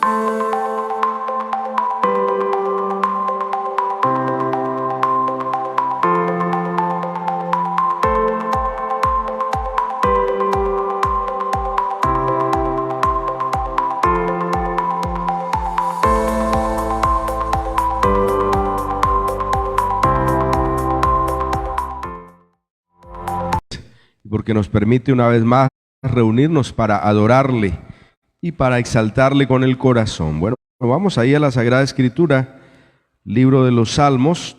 Porque nos permite una vez más reunirnos para adorarle y para exaltarle con el corazón. Bueno, vamos ahí a la Sagrada Escritura, libro de los Salmos.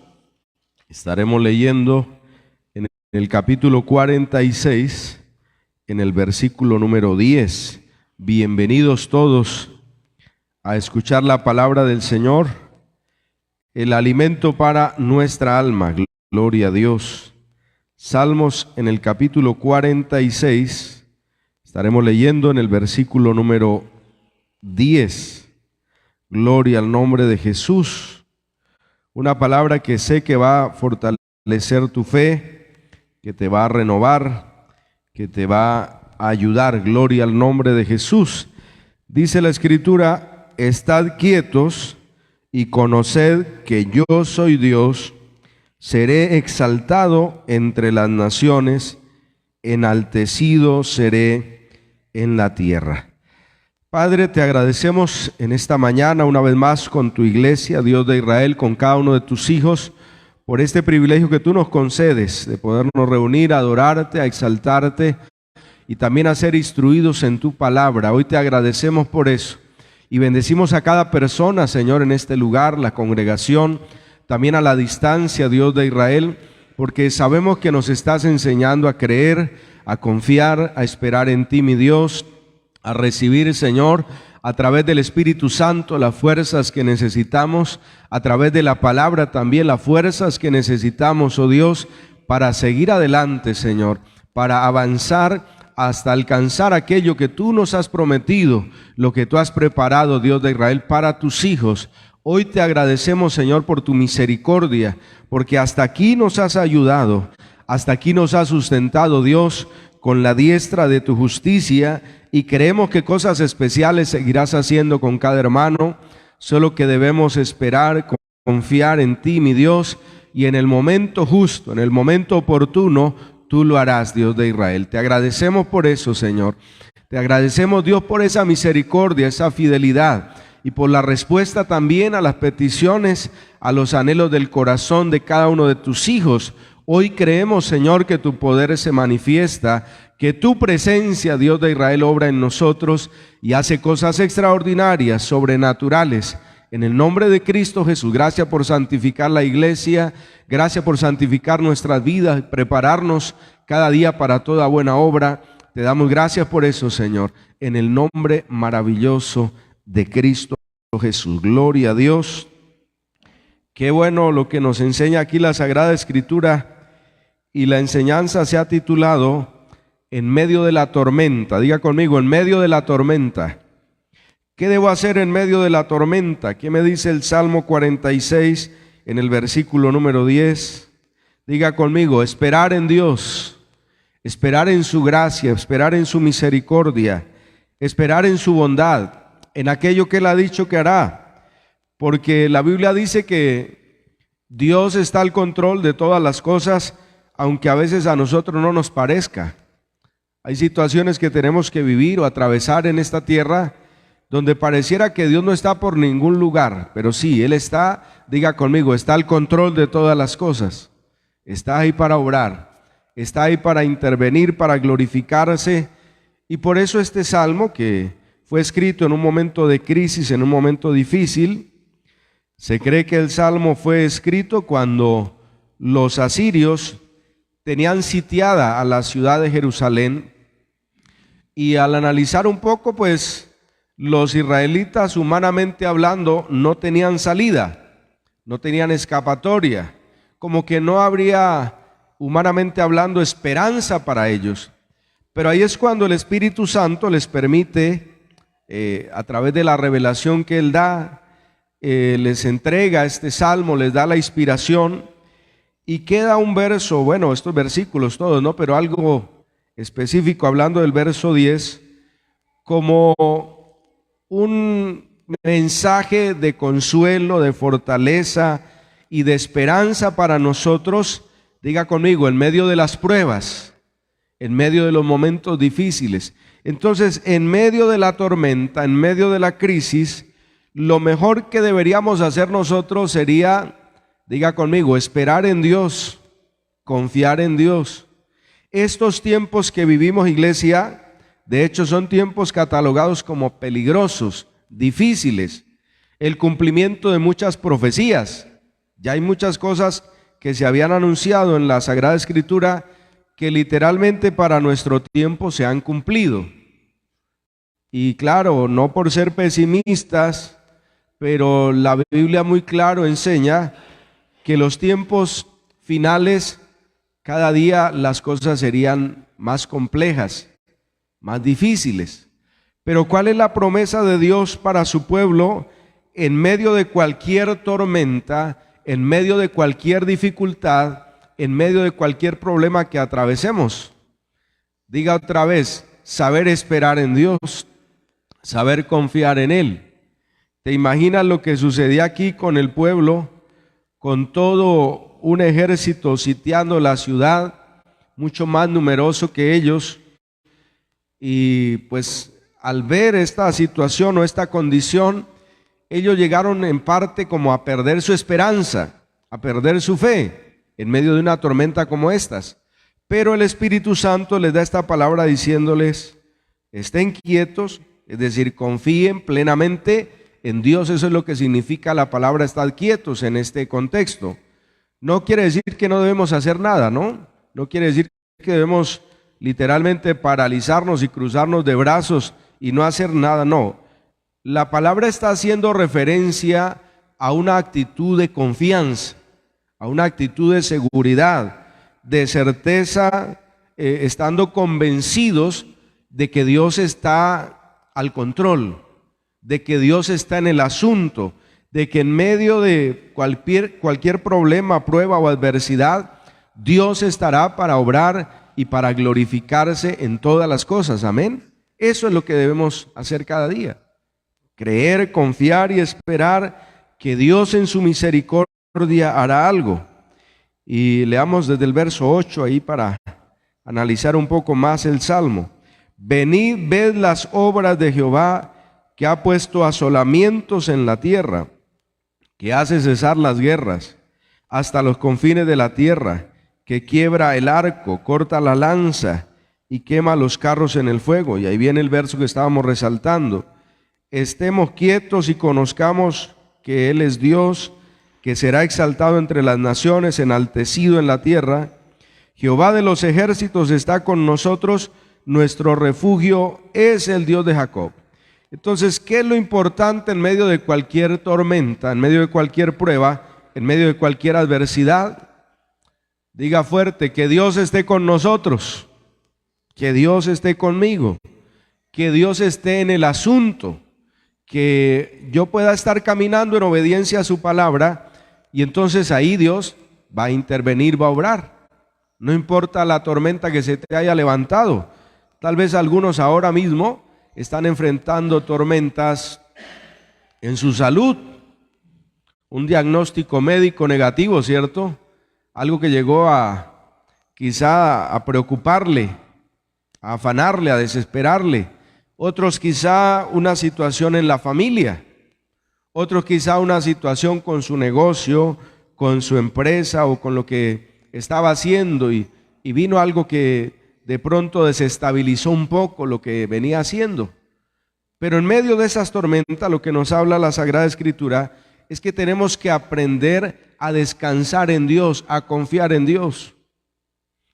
Estaremos leyendo en el capítulo 46, en el versículo número 10. Bienvenidos todos a escuchar la palabra del Señor, el alimento para nuestra alma. Gloria a Dios. Salmos en el capítulo 46, estaremos leyendo en el versículo número 10. Gloria al nombre de Jesús. Una palabra que sé que va a fortalecer tu fe, que te va a renovar, que te va a ayudar. Gloria al nombre de Jesús. Dice la Escritura: estad quietos y conoced que yo soy Dios. Seré exaltado entre las naciones, enaltecido seré en la tierra. Padre, te agradecemos en esta mañana una vez más con tu iglesia, Dios de Israel, con cada uno de tus hijos, por este privilegio que tú nos concedes de podernos reunir, a adorarte, a exaltarte y también a ser instruidos en tu palabra. Hoy te agradecemos por eso y bendecimos a cada persona, Señor, en este lugar, la congregación, también a la distancia, Dios de Israel, porque sabemos que nos estás enseñando a creer, a confiar, a esperar en ti, mi Dios, a recibir, Señor, a través del Espíritu Santo, las fuerzas que necesitamos, a través de la palabra también, las fuerzas que necesitamos, oh Dios, para seguir adelante, Señor, para avanzar hasta alcanzar aquello que tú nos has prometido, lo que tú has preparado, Dios de Israel, para tus hijos. Hoy te agradecemos, Señor, por tu misericordia, porque hasta aquí nos has ayudado, hasta aquí nos has sustentado, Dios, con la diestra de tu justicia, y creemos que cosas especiales seguirás haciendo con cada hermano, solo que debemos esperar, confiar en ti, mi Dios, y en el momento justo, en el momento oportuno, tú lo harás, Dios de Israel. Te agradecemos por eso, Señor. Te agradecemos, Dios, por esa misericordia, esa fidelidad, y por la respuesta también a las peticiones, a los anhelos del corazón de cada uno de tus hijos. Hoy creemos, Señor, que tu poder se manifiesta, que tu presencia, Dios de Israel, obra en nosotros y hace cosas extraordinarias, sobrenaturales. En el nombre de Cristo Jesús, gracias por santificar la iglesia, gracias por santificar nuestras vidas, prepararnos cada día para toda buena obra. Te damos gracias por eso, Señor, en el nombre maravilloso de Cristo Jesús. Gloria a Dios. Qué bueno lo que nos enseña aquí la Sagrada Escritura, y la enseñanza se ha titulado En medio de la tormenta. Diga conmigo, en medio de la tormenta. ¿Qué debo hacer en medio de la tormenta? ¿Qué me dice el Salmo 46 en el versículo número 10? Diga conmigo, esperar en Dios, esperar en su gracia, esperar en su misericordia, esperar en su bondad, en aquello que Él ha dicho que hará, porque la Biblia dice que Dios está al control de todas las cosas, aunque a veces a nosotros no nos parezca. Hay situaciones que tenemos que vivir o atravesar en esta tierra donde pareciera que Dios no está por ningún lugar, pero sí, Él está, diga conmigo, está al control de todas las cosas. Está ahí para obrar, está ahí para intervenir, para glorificarse, y por eso este salmo, que fue escrito en un momento de crisis, en un momento difícil, se cree que el salmo fue escrito cuando los asirios tenían sitiada a la ciudad de Jerusalén, y al analizar un poco, pues los israelitas, humanamente hablando, no tenían salida, no tenían escapatoria, como que no habría, humanamente hablando, esperanza para ellos. Pero ahí es cuando el Espíritu Santo les permite, a través de la revelación que Él da, les entrega este salmo, les da la inspiración, y queda un verso, bueno, estos versículos todos, ¿no? Pero algo específico, hablando del verso 10, como un mensaje de consuelo, de fortaleza y de esperanza para nosotros. Diga conmigo, en medio de las pruebas, en medio de los momentos difíciles. Entonces, en medio de la tormenta, en medio de la crisis, lo mejor que deberíamos hacer nosotros sería, diga conmigo, esperar en Dios, confiar en Dios. Estos tiempos que vivimos, iglesia, de hecho son tiempos catalogados como peligrosos, difíciles. El cumplimiento de muchas profecías. Ya hay muchas cosas que se habían anunciado en la Sagrada Escritura que literalmente para nuestro tiempo se han cumplido. Y claro, no por ser pesimistas, pero la Biblia muy claro enseña que los tiempos finales, cada día las cosas serían más complejas, más difíciles. Pero ¿cuál es la promesa de Dios para su pueblo en medio de cualquier tormenta, en medio de cualquier dificultad, en medio de cualquier problema que atravesemos? Diga otra vez, saber esperar en Dios, saber confiar en Él. ¿Te imaginas lo que sucedía aquí con el pueblo, con todo un ejército sitiando la ciudad, mucho más numeroso que ellos? Y pues al ver esta situación o esta condición, ellos llegaron en parte como a perder su esperanza, a perder su fe en medio de una tormenta como estas. Pero el Espíritu Santo les da esta palabra diciéndoles, estén quietos, es decir, confíen plenamente en Dios. Eso es lo que significa la palabra estar quietos en este contexto. No quiere decir que no debemos hacer nada, ¿no? No quiere decir que debemos literalmente paralizarnos y cruzarnos de brazos y no hacer nada, no. La palabra está haciendo referencia a una actitud de confianza, a una actitud de seguridad, de certeza, estando convencidos de que Dios está al control, de que Dios está en el asunto, de que en medio de cualquier problema, prueba o adversidad, Dios estará para obrar y para glorificarse en todas las cosas. Amén. Eso es lo que debemos hacer cada día. Creer, confiar y esperar que Dios en su misericordia hará algo. Y leamos desde el verso 8 ahí para analizar un poco más el Salmo. Venid, ved las obras de Jehová, que ha puesto asolamientos en la tierra, que hace cesar las guerras hasta los confines de la tierra, que quiebra el arco, corta la lanza y quema los carros en el fuego. Y ahí viene el verso que estábamos resaltando. Estemos quietos y conozcamos que Él es Dios, que será exaltado entre las naciones, enaltecido en la tierra. Jehová de los ejércitos está con nosotros, nuestro refugio es el Dios de Jacob. Entonces, ¿qué es lo importante en medio de cualquier tormenta, en medio de cualquier prueba, en medio de cualquier adversidad? Diga fuerte, que Dios esté con nosotros, que Dios esté conmigo, que Dios esté en el asunto, que yo pueda estar caminando en obediencia a su palabra y entonces ahí Dios va a intervenir, va a obrar. No importa la tormenta que se te haya levantado. Tal vez algunos ahora mismo están enfrentando tormentas en su salud, un diagnóstico médico negativo, ¿cierto? Algo que llegó quizá a preocuparle, a afanarle, a desesperarle. Otros quizá una situación en la familia, otros quizá una situación con su negocio, con su empresa o con lo que estaba haciendo y vino algo que de pronto desestabilizó un poco lo que venía haciendo. Pero en medio de esas tormentas, lo que nos habla la Sagrada Escritura es que tenemos que aprender a descansar en Dios, a confiar en Dios.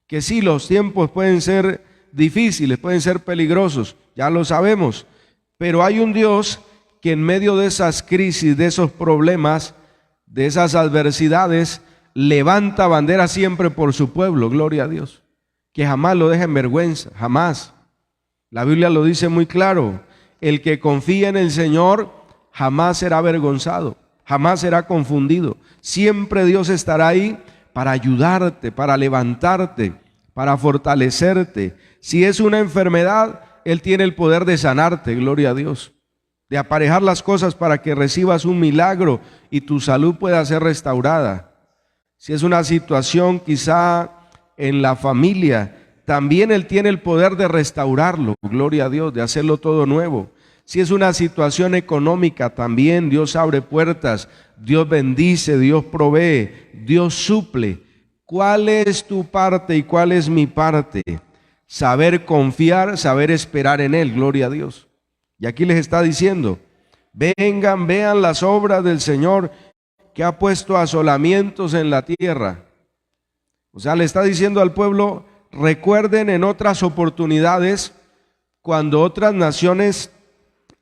Que sí, los tiempos pueden ser difíciles, pueden ser peligrosos, ya lo sabemos, pero hay un Dios que en medio de esas crisis, de esos problemas, de esas adversidades, levanta bandera siempre por su pueblo, gloria a Dios, que jamás lo deja en vergüenza, jamás. La Biblia lo dice muy claro, el que confía en el Señor jamás será avergonzado, jamás será confundido. Siempre Dios estará ahí para ayudarte, para levantarte, para fortalecerte. Si es una enfermedad, Él tiene el poder de sanarte, gloria a Dios. de aparejar las cosas para que recibas un milagro y tu salud pueda ser restaurada. Si es una situación quizá en la familia, también Él tiene el poder de restaurarlo, gloria a Dios, de hacerlo todo nuevo. Si es una situación económica, también Dios abre puertas, Dios bendice, Dios provee, Dios suple. ¿Cuál es tu parte y cuál es mi parte? Saber confiar, saber esperar en Él, gloria a Dios. Y aquí les está diciendo, vengan, vean las obras del Señor que ha puesto asolamientos en la tierra. O sea, le está diciendo al pueblo, recuerden en otras oportunidades cuando otras naciones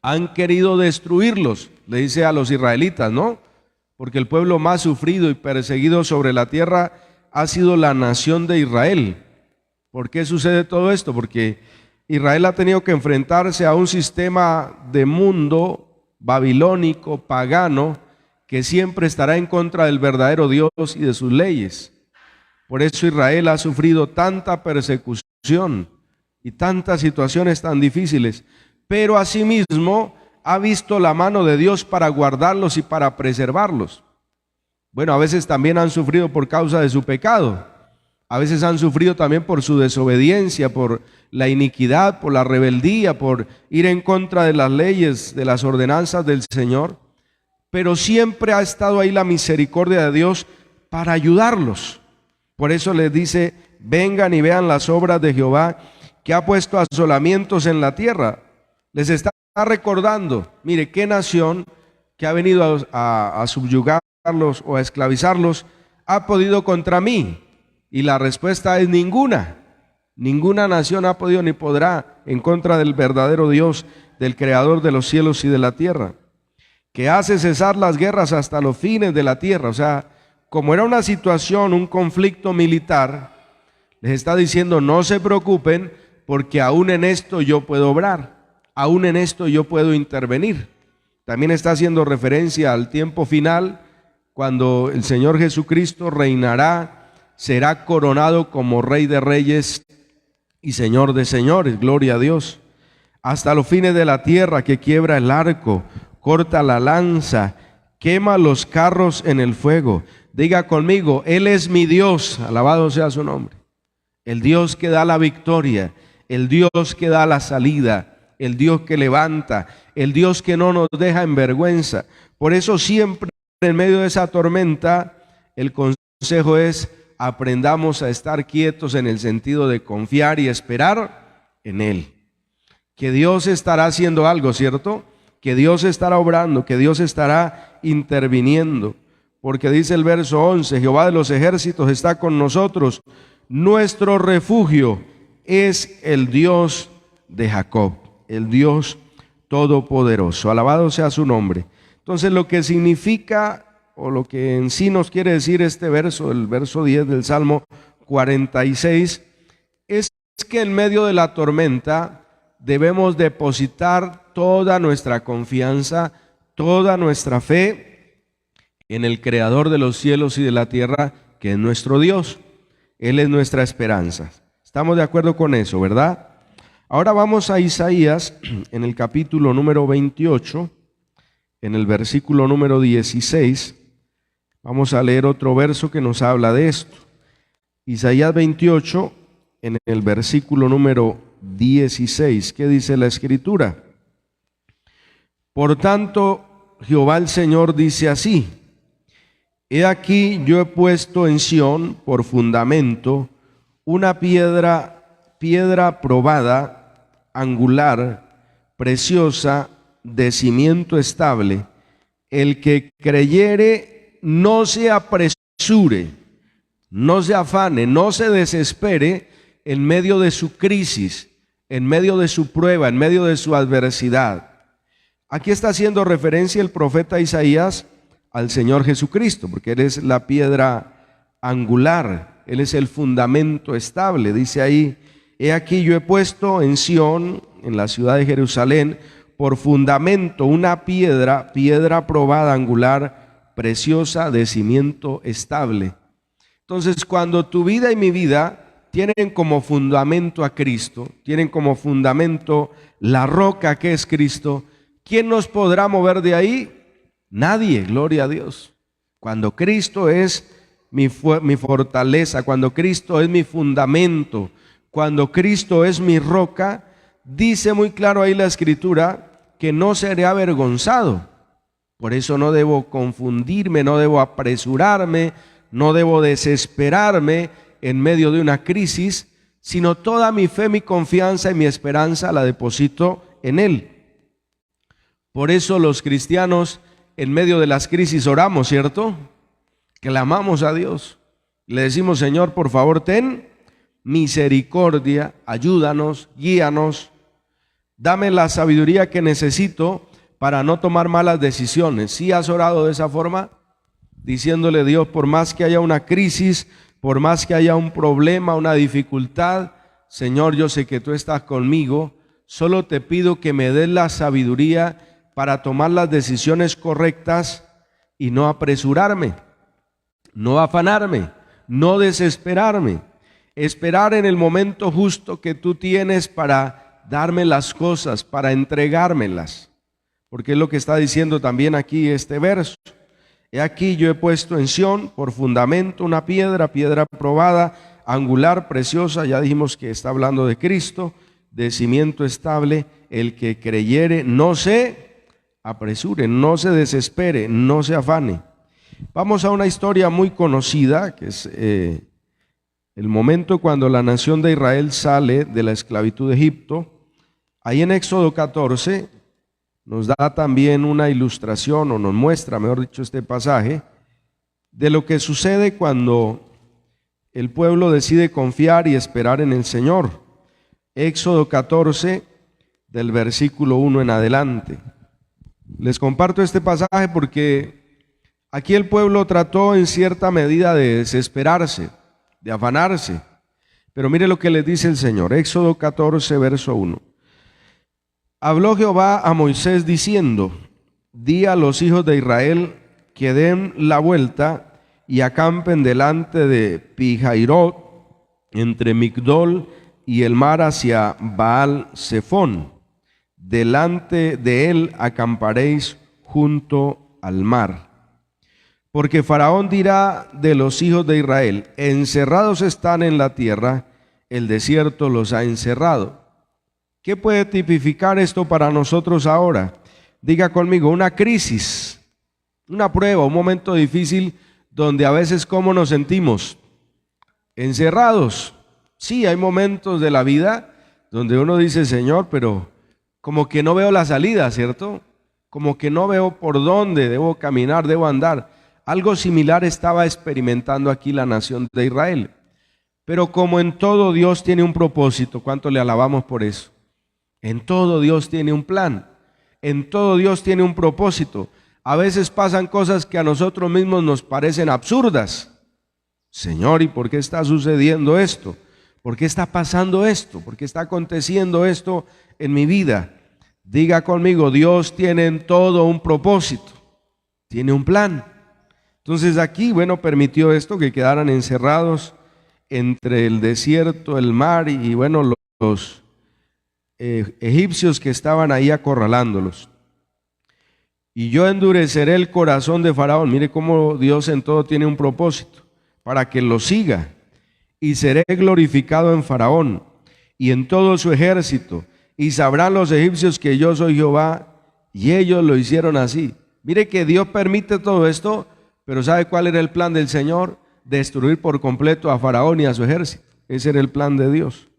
han querido destruirlos, le dice a los israelitas, ¿no? Porque el pueblo más sufrido y perseguido sobre la tierra ha sido la nación de Israel. ¿Por qué sucede todo esto? Porque Israel ha tenido que enfrentarse a un sistema de mundo babilónico, pagano, que siempre estará en contra del verdadero Dios y de sus leyes. Por eso Israel ha sufrido tanta persecución y tantas situaciones tan difíciles, pero asimismo ha visto la mano de Dios para guardarlos y para preservarlos. Bueno, a veces también han sufrido por causa de su pecado, a veces han sufrido también por su desobediencia, por la iniquidad, por la rebeldía, por ir en contra de las leyes, de las ordenanzas del Señor, pero siempre ha estado ahí la misericordia de Dios para ayudarlos. Por eso les dice, vengan y vean las obras de Jehová, que ha puesto asolamientos en la tierra. Les está recordando, mire, qué nación que ha venido a subyugarlos o a esclavizarlos ha podido contra mí. Y la respuesta es ninguna. Ninguna nación ha podido ni podrá en contra del verdadero Dios, del creador de los cielos y de la tierra, que hace cesar las guerras hasta los fines de la tierra. O sea, como era una situación, un conflicto militar, les está diciendo, no se preocupen, porque aún en esto yo puedo obrar, aún en esto yo puedo intervenir. También está haciendo referencia al tiempo final, cuando el Señor Jesucristo reinará, será coronado como Rey de Reyes y Señor de Señores, gloria a Dios. Hasta los fines de la tierra, que quiebra el arco, corta la lanza, quema los carros en el fuego. Diga conmigo, Él es mi Dios, alabado sea su nombre. El Dios que da la victoria, el Dios que da la salida, el Dios que levanta, el Dios que no nos deja en vergüenza. Por eso siempre en medio de esa tormenta, el consejo es, aprendamos a estar quietos en el sentido de confiar y esperar en Él. Que Dios estará haciendo algo, ¿cierto? Que Dios estará obrando, que Dios estará interviniendo. Porque dice el verso 11, Jehová de los ejércitos está con nosotros, nuestro refugio es el Dios de Jacob, el Dios todopoderoso. Alabado sea su nombre. Entonces lo que significa, o lo que en sí nos quiere decir este verso, el verso 10 del Salmo 46, es que en medio de la tormenta debemos depositar toda nuestra confianza, toda nuestra fe en el Creador de los cielos y de la tierra, que es nuestro Dios. Él es nuestra esperanza. ¿Estamos de acuerdo con eso, verdad? Ahora vamos a Isaías, en el capítulo número 28, en el versículo número 16. Vamos a leer otro verso que nos habla de esto. Isaías 28, en el versículo número 16. ¿Qué dice la Escritura? Por tanto, Jehová el Señor dice así: He aquí yo he puesto en Sión por fundamento una piedra probada, angular, preciosa, de cimiento estable. El que creyere no se apresure, no se afane, no se desespere en medio de su crisis, en medio de su prueba, en medio de su adversidad. Aquí está haciendo referencia el profeta Isaías al Señor Jesucristo, porque Él es la piedra angular, Él es el fundamento estable. Dice ahí: he aquí yo he puesto en Sión, en la ciudad de Jerusalén, por fundamento una piedra probada, angular, preciosa, de cimiento estable. Entonces, cuando tu vida y mi vida tienen como fundamento a Cristo, tienen como fundamento la roca que es Cristo, ¿Quién nos podrá mover de ahí? Nadie, gloria a Dios. Cuando Cristo es mi fortaleza, cuando Cristo es mi fundamento, cuando Cristo es mi roca, dice muy claro ahí la Escritura que no seré avergonzado. Por eso no debo confundirme, no debo apresurarme, no debo desesperarme en medio de una crisis, sino toda mi fe, mi confianza y mi esperanza la deposito en Él. Por eso los cristianos en medio de las crisis oramos, ¿cierto? Clamamos a Dios. Le decimos, Señor, por favor, ten misericordia, ayúdanos, guíanos, dame la sabiduría que necesito para no tomar malas decisiones. ¿Sí has orado de esa forma? Diciéndole, Dios, por más que haya una crisis, por más que haya un problema, una dificultad, Señor, yo sé que tú estás conmigo, solo te pido que me des la sabiduría para tomar las decisiones correctas y no apresurarme, no afanarme, no desesperarme, esperar en el momento justo que tú tienes para darme las cosas, para entregármelas, porque es lo que está diciendo también aquí este verso. He aquí yo he puesto en Sión por fundamento una piedra, piedra probada, angular, preciosa, ya dijimos que está hablando de Cristo, de cimiento estable, el que creyere no se apresure, no se desespere, no se afane. Vamos a una historia muy conocida, que es el momento cuando la nación de Israel sale de la esclavitud de Egipto. Ahí en Éxodo 14 nos da también una ilustración, o nos muestra, mejor dicho, este pasaje, de lo que sucede cuando el pueblo decide confiar y esperar en el Señor. Éxodo 14, del versículo 1 en adelante. Les comparto este pasaje porque aquí el pueblo trató en cierta medida de desesperarse, de afanarse. Pero mire lo que les dice el Señor. Éxodo 14, verso 1. Habló Jehová a Moisés diciendo, di a los hijos de Israel que den la vuelta y acampen delante de Pihairot, entre Migdol y el mar hacia Baal Zephón. Delante de él acamparéis junto al mar. Porque Faraón dirá de los hijos de Israel, encerrados están en la tierra, el desierto los ha encerrado. ¿Qué puede tipificar esto para nosotros ahora? Diga conmigo, una crisis, una prueba, un momento difícil donde a veces ¿cómo nos sentimos? Encerrados. Sí, hay momentos de la vida donde uno dice, Señor, pero como que no veo la salida, ¿cierto? Como que no veo por dónde debo caminar, debo andar. Algo similar estaba experimentando aquí la nación de Israel. Pero como en todo Dios tiene un propósito, ¿cuánto le alabamos por eso? En todo Dios tiene un plan, en todo Dios tiene un propósito. A veces pasan cosas que a nosotros mismos nos parecen absurdas. Señor, ¿y por qué está sucediendo esto? ¿Por qué está pasando esto? ¿Por qué está aconteciendo esto en mi vida? Diga conmigo, Dios tiene en todo un propósito, tiene un plan. Entonces aquí, bueno, permitió esto, que quedaran encerrados entre el desierto, el mar y bueno, los egipcios que estaban ahí acorralándolos. Y yo endureceré el corazón de Faraón. Mire cómo Dios en todo tiene un propósito, para que lo siga. Y seré glorificado en Faraón y en todo su ejército. Y sabrán los egipcios que yo soy Jehová. Y ellos lo hicieron así. Mire que Dios permite todo esto, pero ¿sabe cuál era el plan del Señor? Destruir por completo a Faraón y a su ejército. Ese era el plan de Dios.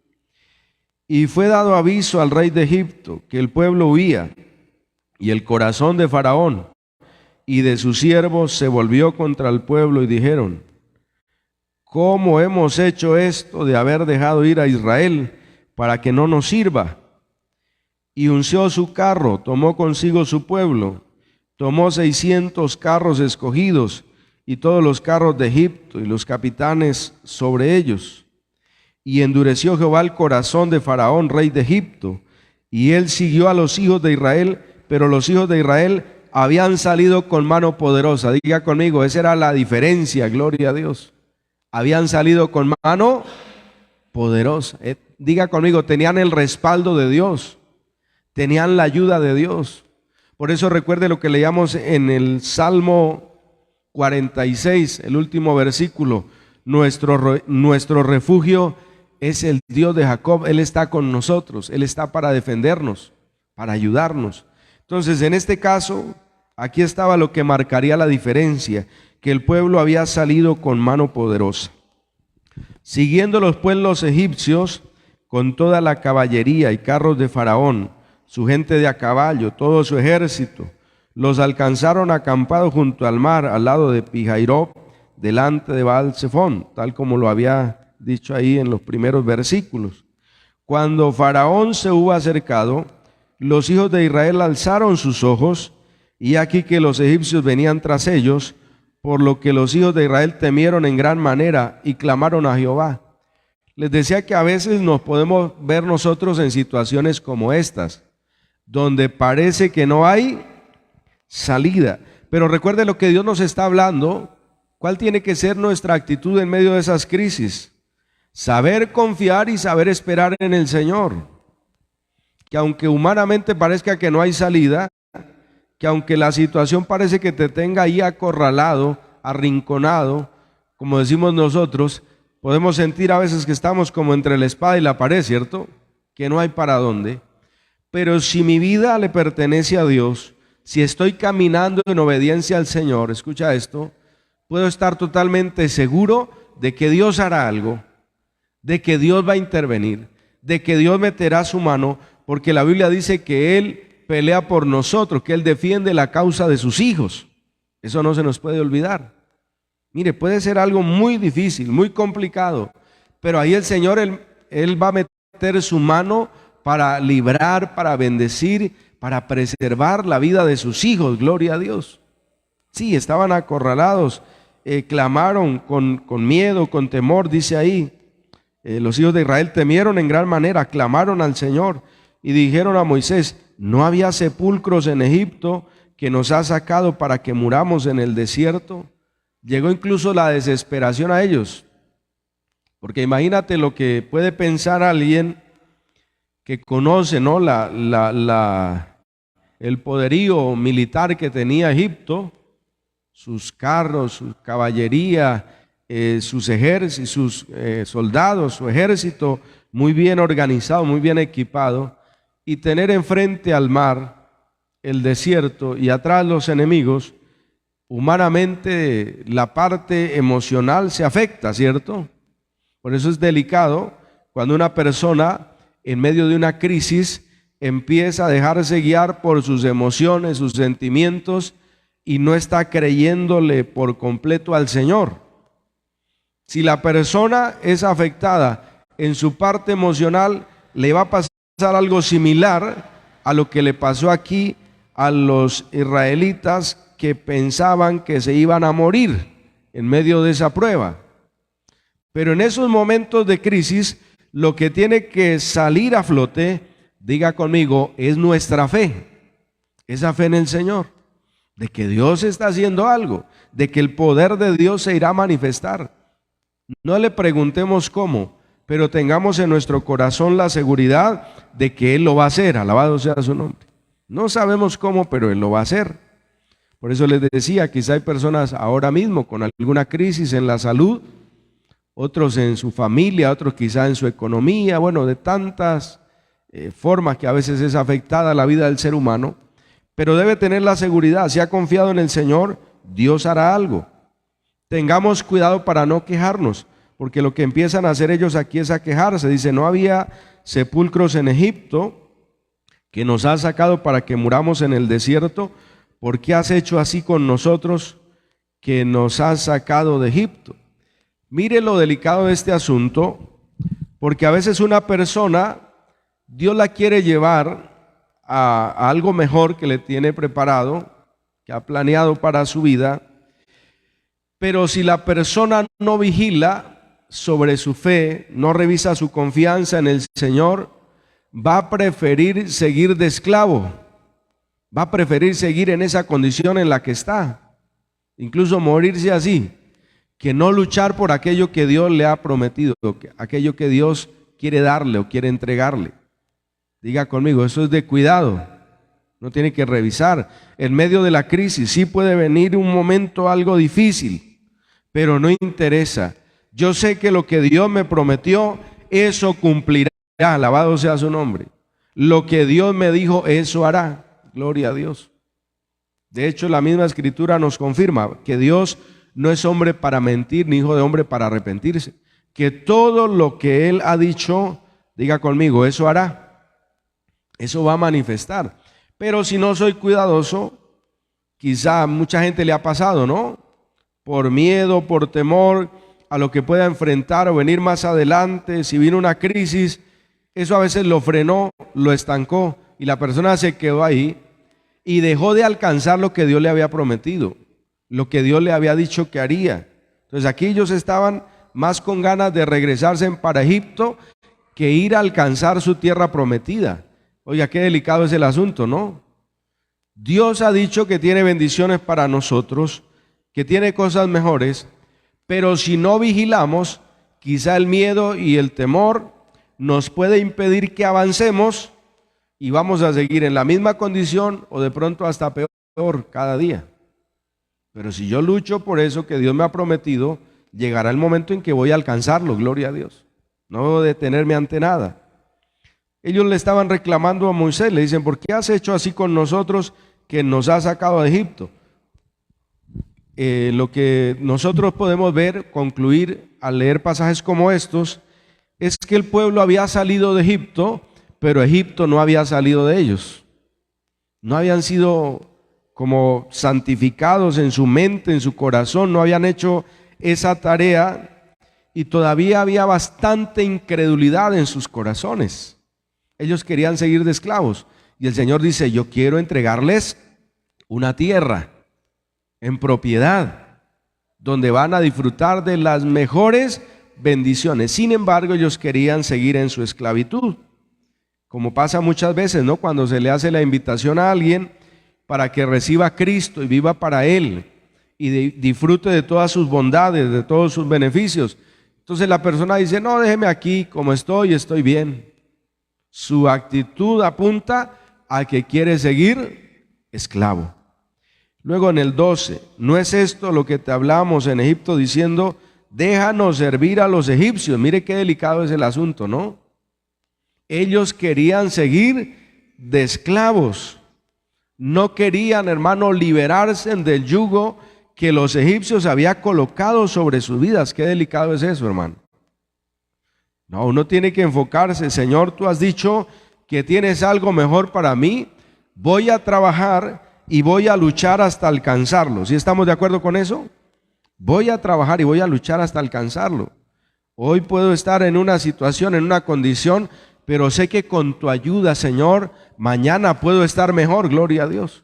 Y fue dado aviso al rey de Egipto que el pueblo huía, y el corazón de Faraón y de sus siervos se volvió contra el pueblo y dijeron, ¿cómo hemos hecho esto de haber dejado ir a Israel para que no nos sirva? Y unció su carro, tomó consigo su pueblo, tomó 600 carros escogidos y todos los carros de Egipto y los capitanes sobre ellos. Y endureció Jehová el corazón de Faraón, rey de Egipto, y él siguió a los hijos de Israel, pero los hijos de Israel habían salido con mano poderosa. Diga conmigo, esa era la diferencia, gloria a Dios. Habían salido con mano poderosa. Diga conmigo, tenían el respaldo de Dios, tenían la ayuda de Dios. Por eso recuerde lo que leíamos en el Salmo 46, el último versículo. Nuestro refugio es el Dios de Jacob. Él está con nosotros, Él está para defendernos, para ayudarnos. Entonces, en este caso, aquí estaba lo que marcaría la diferencia, que el pueblo había salido con mano poderosa. Siguiéndolos pues los egipcios con toda la caballería y carros de Faraón, su gente de a caballo, todo su ejército, los alcanzaron acampados junto al mar, al lado de Pi-Hahirot, delante de Baal-Zephón, tal como lo había dicho ahí en los primeros versículos. Cuando Faraón se hubo acercado, los hijos de Israel alzaron sus ojos, y aquí que los egipcios venían tras ellos, por lo que los hijos de Israel temieron en gran manera y clamaron a Jehová. Les decía que a veces nos podemos ver nosotros en situaciones como estas, donde parece que no hay salida. Pero recuerde lo que Dios nos está hablando. ¿Cuál tiene que ser nuestra actitud en medio de esas crisis? Saber confiar y saber esperar en el Señor. Que aunque humanamente parezca que no hay salida, que aunque la situación parece que te tenga ahí acorralado, arrinconado, como decimos nosotros, podemos sentir a veces que estamos como entre la espada y la pared, ¿cierto? Que no hay para dónde. Pero si mi vida le pertenece a Dios, si estoy caminando en obediencia al Señor, escucha esto, puedo estar totalmente seguro de que Dios hará algo, de que Dios va a intervenir, de que Dios meterá su mano, porque la Biblia dice que Él pelea por nosotros, que Él defiende la causa de sus hijos. Eso no se nos puede olvidar. Mire, puede ser algo muy difícil, muy complicado, pero ahí el Señor, Él va a meter su mano para librar, para bendecir, para preservar la vida de sus hijos, gloria a Dios. Sí, estaban acorralados, clamaron con miedo, con temor, dice ahí. Los hijos de Israel temieron en gran manera, clamaron al Señor y dijeron a Moisés: ¿no había sepulcros en Egipto que nos ha sacado para que muramos en el desierto? Llegó incluso la desesperación a ellos, porque imagínate lo que puede pensar alguien que conoce, ¿no?, el poderío militar que tenía Egipto, sus carros, su caballería, sus ejércitos, sus soldados, su ejército muy bien organizado, muy bien equipado, y tener enfrente al mar el desierto y atrás los enemigos. Humanamente la parte emocional se afecta, ¿cierto? Por eso es delicado cuando una persona en medio de una crisis empieza a dejarse guiar por sus emociones, sus sentimientos, y no está creyéndole por completo al Señor. Si la persona es afectada en su parte emocional, le va a pasar algo similar a lo que le pasó aquí a los israelitas, que pensaban que se iban a morir en medio de esa prueba. Pero en esos momentos de crisis, lo que tiene que salir a flote, diga conmigo, es nuestra fe, esa fe en el Señor, de que Dios está haciendo algo, de que el poder de Dios se irá a manifestar. No le preguntemos cómo, pero tengamos en nuestro corazón la seguridad de que Él lo va a hacer, alabado sea su nombre. No sabemos cómo, pero Él lo va a hacer. Por eso les decía, quizá hay personas ahora mismo con alguna crisis en la salud, otros en su familia, otros quizá en su economía, bueno, de tantas formas que a veces es afectada la vida del ser humano, pero debe tener la seguridad, si ha confiado en el Señor, Dios hará algo. Tengamos cuidado para no quejarnos, porque lo que empiezan a hacer ellos aquí es a quejarse. Dice: no había sepulcros en Egipto que nos ha sacado para que muramos en el desierto. ¿Por qué has hecho así con nosotros, que nos has sacado de Egipto? Mire lo delicado de este asunto, porque a veces una persona, Dios la quiere llevar a algo mejor que le tiene preparado, que ha planeado para su vida, pero si la persona no vigila sobre su fe, no revisa su confianza en el Señor, va a preferir seguir de esclavo. Va a preferir seguir en esa condición en la que está, incluso morirse así, que no luchar por aquello que Dios le ha prometido, aquello que Dios quiere darle o quiere entregarle. Diga conmigo, eso es de cuidado. Uno tiene que revisar. En medio de la crisis sí puede venir un momento algo difícil, pero no interesa. Yo sé que lo que Dios me prometió, eso cumplirá. Alabado sea su nombre. Lo que Dios me dijo, eso hará. Gloria a Dios. De hecho, la misma Escritura nos confirma que Dios no es hombre para mentir, ni hijo de hombre para arrepentirse. Que todo lo que Él ha dicho, diga conmigo, eso hará. Eso va a manifestar. Pero si no soy cuidadoso, quizá a mucha gente le ha pasado, ¿no? Por miedo, por temor a lo que pueda enfrentar o venir más adelante, si viene una crisis, eso a veces lo frenó, lo estancó y la persona se quedó ahí y dejó de alcanzar lo que Dios le había prometido, lo que Dios le había dicho que haría. Entonces aquí ellos estaban más con ganas de regresarse para Egipto que ir a alcanzar su tierra prometida. Oiga, qué delicado es el asunto, ¿no? Dios ha dicho que tiene bendiciones para nosotros, que tiene cosas mejores, pero si no vigilamos, quizá el miedo y el temor nos puede impedir que avancemos y vamos a seguir en la misma condición o de pronto hasta peor cada día. Pero si yo lucho por eso que Dios me ha prometido, llegará el momento en que voy a alcanzarlo, gloria a Dios. No debo detenerme ante nada. Ellos le estaban reclamando a Moisés, le dicen, ¿por qué has hecho así con nosotros que nos has sacado de Egipto? Lo que nosotros podemos ver, concluir al leer pasajes como estos, es que el pueblo había salido de Egipto, pero Egipto no había salido de ellos. No habían sido como santificados en su mente, en su corazón, no habían hecho esa tarea y todavía había bastante incredulidad en sus corazones. Ellos querían seguir de esclavos y el Señor dice, yo quiero entregarles una tierra en propiedad, donde van a disfrutar de las mejores bendiciones. Sin embargo, ellos querían seguir en su esclavitud, como pasa muchas veces, ¿no? Cuando se le hace la invitación a alguien para que reciba a Cristo y viva para Él y disfrute de todas sus bondades, de todos sus beneficios. Entonces la persona dice, no, déjeme aquí como estoy bien. Su actitud apunta a que quiere seguir esclavo. Luego en el 12, ¿no es esto lo que te hablamos en Egipto diciendo, déjanos servir a los egipcios? Mire qué delicado es el asunto, ¿no? Ellos querían seguir de esclavos. No querían, hermano, liberarse del yugo que los egipcios habían colocado sobre sus vidas. Qué delicado es eso, hermano. No, uno tiene que enfocarse. Señor, tú has dicho que tienes algo mejor para mí. Voy a trabajar y voy a luchar hasta alcanzarlo. ¿Sí estamos de acuerdo con eso? Voy a trabajar y voy a luchar hasta alcanzarlo. Hoy puedo estar en una situación, en una condición, pero sé que con tu ayuda, Señor, mañana puedo estar mejor, gloria a Dios.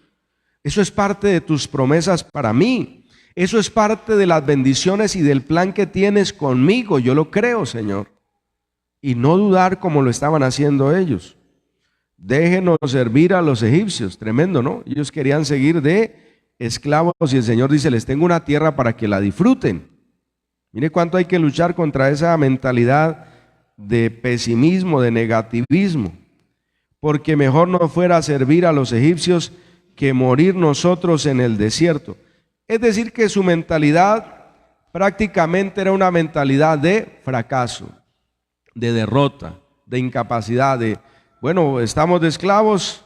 Eso es parte de tus promesas para mí. Eso es parte de las bendiciones y del plan que tienes conmigo. Yo lo creo, Señor. Y no dudar como lo estaban haciendo ellos. Déjenos servir a los egipcios. Tremendo, ¿no? Ellos querían seguir de esclavos y el Señor dice, les tengo una tierra para que la disfruten. Mire cuánto hay que luchar contra esa mentalidad de pesimismo, de negativismo. Porque mejor nos fuera servir a los egipcios que morir nosotros en el desierto. Es decir, que su mentalidad prácticamente era una mentalidad de fracaso, de derrota, de incapacidad, de, bueno, estamos de esclavos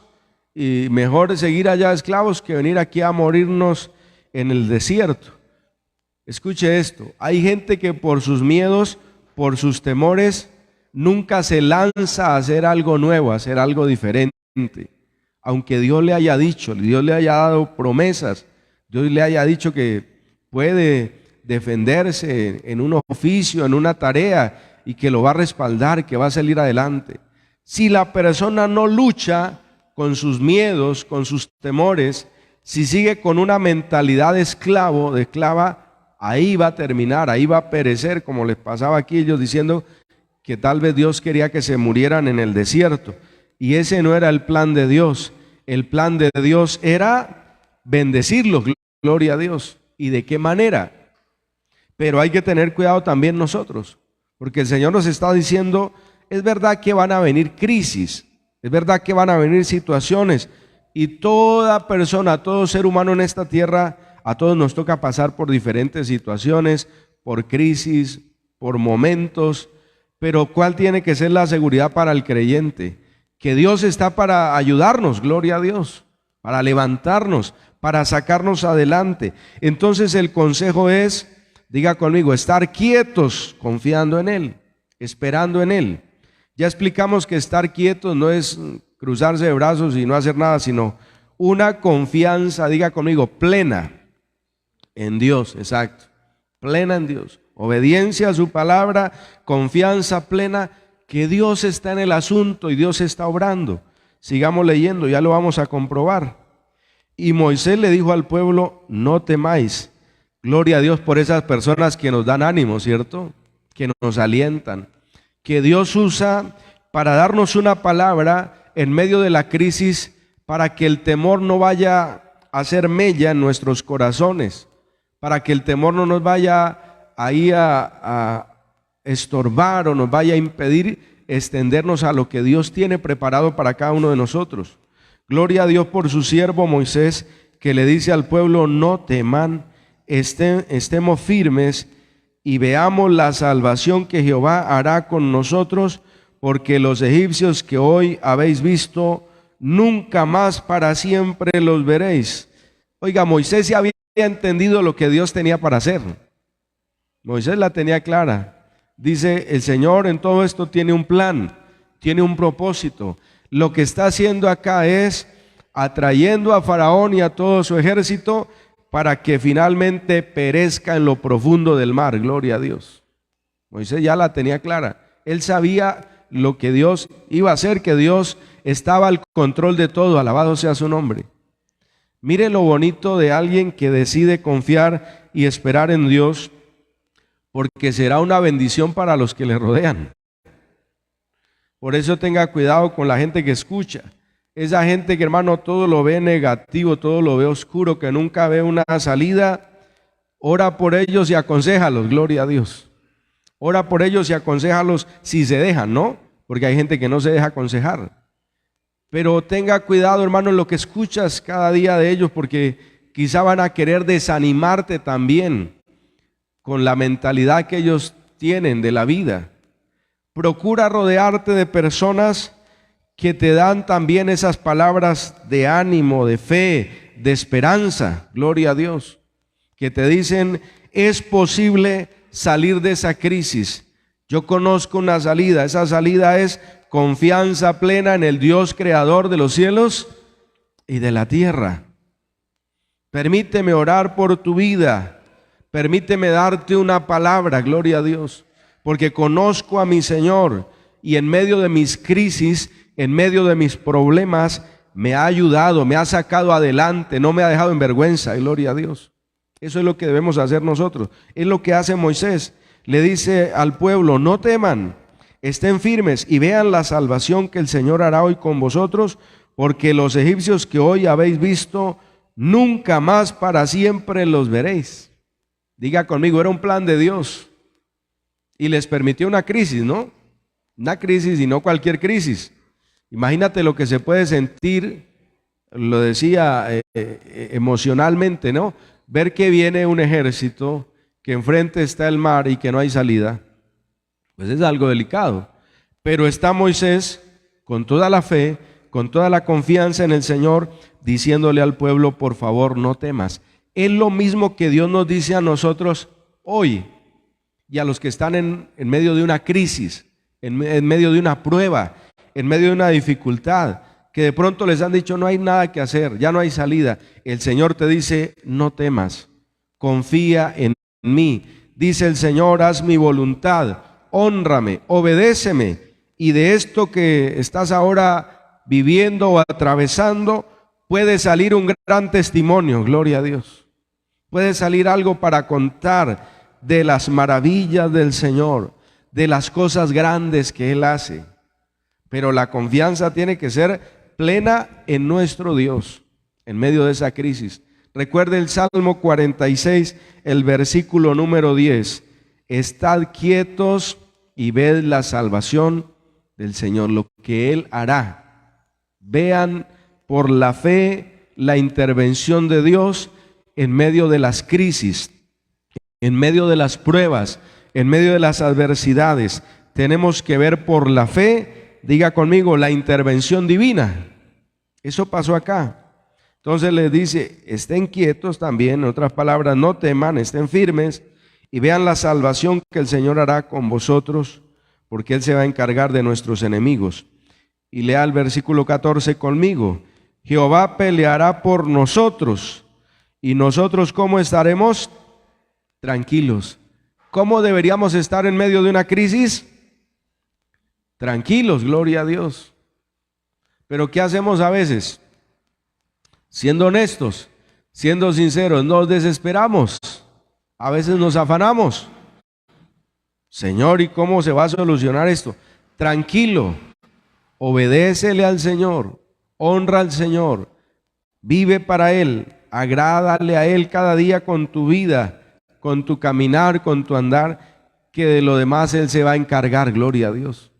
y mejor seguir allá esclavos que venir aquí a morirnos en el desierto. Escuche esto, hay gente que por sus miedos, por sus temores, nunca se lanza a hacer algo nuevo, a hacer algo diferente. Aunque Dios le haya dicho, Dios le haya dado promesas, Dios le haya dicho que puede defenderse en un oficio, en una tarea y que lo va a respaldar, que va a salir adelante. Si la persona no lucha con sus miedos, con sus temores, si sigue con una mentalidad de esclavo, de esclava, ahí va a terminar, ahí va a perecer, como les pasaba aquí ellos diciendo que tal vez Dios quería que se murieran en el desierto. Y ese no era el plan de Dios. El plan de Dios era bendecirlos, gloria a Dios. ¿Y de qué manera? Pero hay que tener cuidado también nosotros, porque el Señor nos está diciendo, es verdad que van a venir crisis, es verdad que van a venir situaciones, Y toda persona, todo ser humano en esta tierra, a todos nos toca pasar por diferentes situaciones, por crisis, por momentos, pero ¿cuál tiene que ser la seguridad para el creyente? Que Dios está para ayudarnos, gloria a Dios, para levantarnos, para sacarnos adelante. Entonces el consejo es, diga conmigo, estar quietos confiando en Él, esperando en Él. Ya explicamos que estar quietos no es cruzarse de brazos y no hacer nada, sino una confianza, diga conmigo, plena en Dios, exacto, plena en Dios. Obediencia a su palabra, confianza plena, que Dios está en el asunto y Dios está obrando. Sigamos leyendo, ya lo vamos a comprobar. Y Moisés le dijo al pueblo, no temáis. Gloria a Dios por esas personas que nos dan ánimo, ¿cierto? Que nos alientan. Que Dios usa para darnos una palabra en medio de la crisis para que el temor no vaya a hacer mella en nuestros corazones, para que el temor no nos vaya ahí a estorbar o nos vaya a impedir extendernos a lo que Dios tiene preparado para cada uno de nosotros. Gloria a Dios por su siervo Moisés, que le dice al pueblo, no teman, estemos firmes y veamos la salvación que Jehová hará con nosotros, porque los egipcios que hoy habéis visto, nunca más para siempre los veréis. Oiga, Moisés ya había entendido lo que Dios tenía para hacer. Moisés la tenía clara. Dice, el Señor en todo esto tiene un plan, tiene un propósito. Lo que está haciendo acá es atrayendo a Faraón y a todo su ejército para que finalmente perezca en lo profundo del mar. Gloria a Dios. Moisés ya la tenía clara. Él sabía lo que Dios iba a hacer, que Dios estaba al control de todo. Alabado sea su nombre. Mire lo bonito de alguien que decide confiar y esperar en Dios, porque será una bendición para los que le rodean. Por eso tenga cuidado con la gente que escucha. Esa gente que, hermano, todo lo ve negativo, todo lo ve oscuro, que nunca ve una salida. Ora por ellos y aconséjalos, gloria a Dios. Ora por ellos y aconséjalos si se dejan, ¿no? Porque hay gente que no se deja aconsejar. Pero tenga cuidado, hermano, en lo que escuchas cada día de ellos, porque quizá van a querer desanimarte también con la mentalidad que ellos tienen de la vida. Procura rodearte de personas que te dan también esas palabras de ánimo, de fe, de esperanza, gloria a Dios, que te dicen, es posible salir de esa crisis. Yo conozco una salida, esa salida es confianza plena en el Dios creador de los cielos y de la tierra. Permíteme orar por tu vida, permíteme darte una palabra, gloria a Dios, porque conozco a mi Señor y en medio de mis crisis, en medio de mis problemas, me ha ayudado, me ha sacado adelante, no me ha dejado en vergüenza, gloria a Dios. Eso es lo que debemos hacer nosotros. Es lo que hace Moisés. Le dice al pueblo, no teman, estén firmes y vean la salvación que el Señor hará hoy con vosotros, porque los egipcios que hoy habéis visto, nunca más para siempre los veréis. Diga conmigo, era un plan de Dios y les permitió una crisis, ¿no? Una crisis y no cualquier crisis. Imagínate lo que se puede sentir, lo decía emocionalmente, ¿no? Ver que viene un ejército, que enfrente está el mar y que no hay salida, pues es algo delicado. Pero está Moisés con toda la fe, con toda la confianza en el Señor, diciéndole al pueblo, por favor, no temas. Es lo mismo que Dios nos dice a nosotros hoy y a los que están en medio de una crisis, en medio de una prueba, en medio de una dificultad, que de pronto les han dicho no hay nada que hacer, ya no hay salida. El Señor te dice, no temas, confía en mí. Dice el Señor, haz mi voluntad, hónrame, obedéceme, y de esto que estás ahora viviendo o atravesando, puede salir un gran testimonio, gloria a Dios. Puede salir algo para contar de las maravillas del Señor, de las cosas grandes que Él hace. Pero la confianza tiene que ser plena en nuestro Dios, en medio de esa crisis. Recuerde el Salmo 46, el versículo número 10. Estad quietos y ved la salvación del Señor, lo que Él hará. Vean por la fe, la intervención de Dios en medio de las crisis, en medio de las pruebas, en medio de las adversidades. Tenemos que ver por la fe, diga conmigo, la intervención divina. Eso pasó acá. Entonces les dice, estén quietos también, en otras palabras, no teman, estén firmes y vean la salvación que el Señor hará con vosotros, porque Él se va a encargar de nuestros enemigos. Y lea el versículo 14 conmigo. Jehová peleará por nosotros, y nosotros ¿cómo estaremos? Tranquilos. ¿Cómo deberíamos estar en medio de una crisis? Tranquilos, gloria a Dios. Pero ¿qué hacemos a veces? Siendo honestos, siendo sinceros, nos desesperamos. A veces nos afanamos. Señor, ¿y cómo se va a solucionar esto? Tranquilo, obedécele al Señor, honra al Señor, vive para Él, agrádale a Él cada día con tu vida, con tu caminar, con tu andar, que de lo demás Él se va a encargar, gloria a Dios.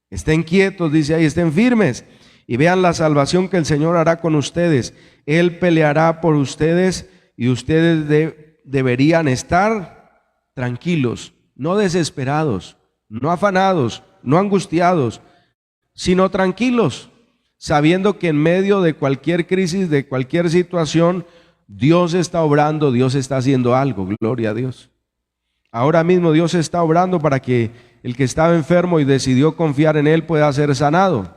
Estén quietos, dice ahí, estén firmes y vean la salvación que el Señor hará con ustedes. Él peleará por ustedes y ustedes deberían estar tranquilos, no desesperados, no afanados, no angustiados, sino tranquilos, sabiendo que en medio de cualquier crisis, de cualquier situación, Dios está obrando, Dios está haciendo algo, gloria a Dios. Ahora mismo Dios está obrando para que el que estaba enfermo y decidió confiar en Él pueda ser sanado.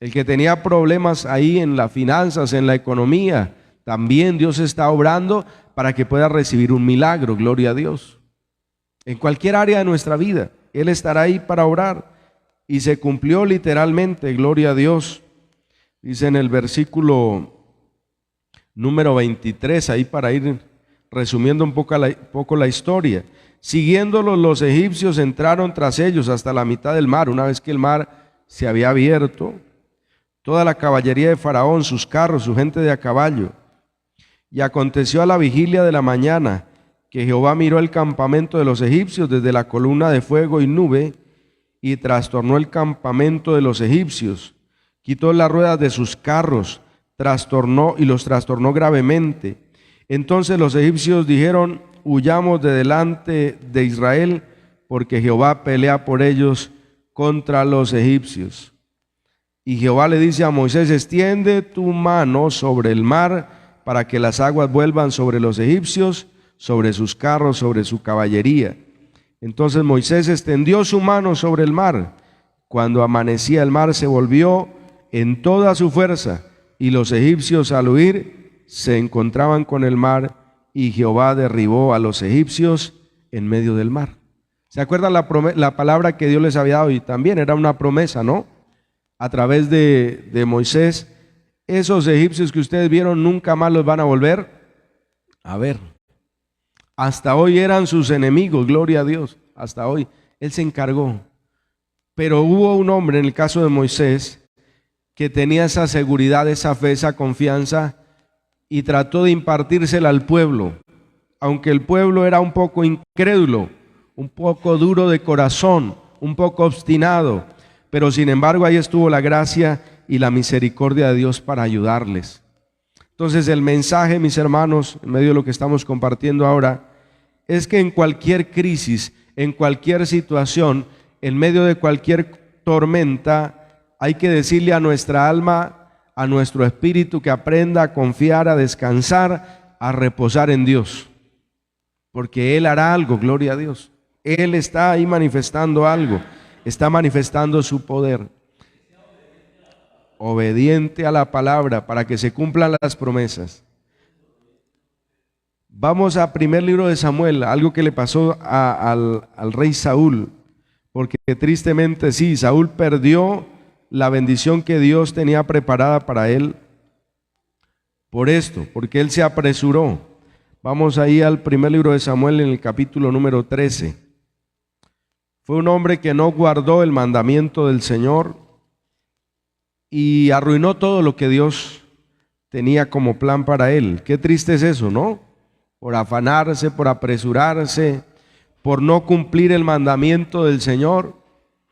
El que tenía problemas ahí en las finanzas, en la economía, también Dios está obrando para que pueda recibir un milagro, gloria a Dios. En cualquier área de nuestra vida, Él estará ahí para orar. Y se cumplió literalmente, gloria a Dios. Dice en el versículo número 23, ahí para ir resumiendo un poco la historia. Siguiéndolos, los egipcios entraron tras ellos hasta la mitad del mar. Una vez que el mar se había abierto, toda la caballería de Faraón, sus carros, su gente de a caballo. Y aconteció a la vigilia de la mañana que Jehová miró el campamento de los egipcios desde la columna de fuego y nube, y trastornó el campamento de los egipcios, quitó las ruedas de sus carros, los trastornó gravemente. Entonces los egipcios dijeron: huyamos de delante de Israel, porque Jehová pelea por ellos contra los egipcios. Y Jehová le dice a Moisés: extiende tu mano sobre el mar para que las aguas vuelvan sobre los egipcios, sobre sus carros, sobre su caballería. Entonces Moisés extendió su mano sobre el mar. Cuando amanecía, el mar se volvió en toda su fuerza, y los egipcios al huir se encontraban con el mar, y Jehová derribó a los egipcios en medio del mar. ¿Se acuerdan la palabra que Dios les había dado? Y también era una promesa, ¿no? A través de Moisés: esos egipcios que ustedes vieron nunca más los van a volver a ver. Hasta hoy eran sus enemigos, gloria a Dios, hasta hoy. Él se encargó. Pero hubo un hombre, en el caso de Moisés, que tenía esa seguridad, esa fe, esa confianza, y trató de impartírsela al pueblo. Aunque el pueblo era un poco incrédulo, un poco duro de corazón, un poco obstinado, pero sin embargo ahí estuvo la gracia y la misericordia de Dios para ayudarles. Entonces el mensaje, mis hermanos, en medio de lo que estamos compartiendo ahora, es que en cualquier crisis, en cualquier situación, en medio de cualquier tormenta, hay que decirle a nuestra alma, a nuestro espíritu, que aprenda a confiar, a descansar, a reposar en Dios, porque Él hará algo, gloria a Dios. Él está ahí manifestando algo, está manifestando su poder. Obediente a la palabra para que se cumplan las promesas. Vamos a primer libro de Samuel, algo que le pasó al rey Saúl, porque tristemente sí, Saúl perdió la bendición que Dios tenía preparada para él por esto, porque él se apresuró. Vamos ahí al primer libro de Samuel en el capítulo número 13. Fue un hombre que no guardó el mandamiento del Señor y arruinó todo lo que Dios tenía como plan para él. Qué triste es eso, ¿no? Por afanarse, por apresurarse, por no cumplir el mandamiento del Señor.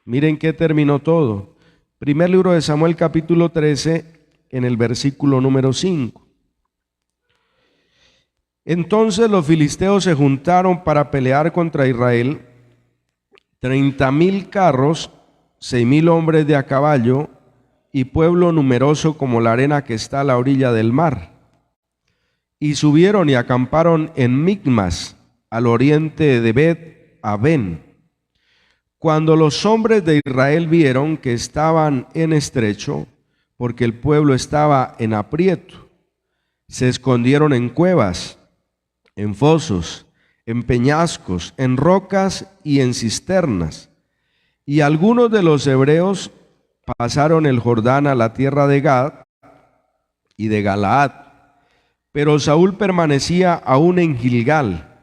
Miren qué terminó todo. Primer libro de Samuel, capítulo 13, en el versículo número 5. Entonces los filisteos se juntaron para pelear contra Israel, 30,000 carros, 6,000 hombres de a caballo y pueblo numeroso como la arena que está a la orilla del mar. Y subieron y acamparon en Micmas, al oriente de Bet-Aven. Cuando los hombres de Israel vieron que estaban en estrecho, porque el pueblo estaba en aprieto, se escondieron en cuevas, en fosos, en peñascos, en rocas y en cisternas. Y algunos de los hebreos pasaron el Jordán a la tierra de Gad y de Galaad. Pero Saúl permanecía aún en Gilgal,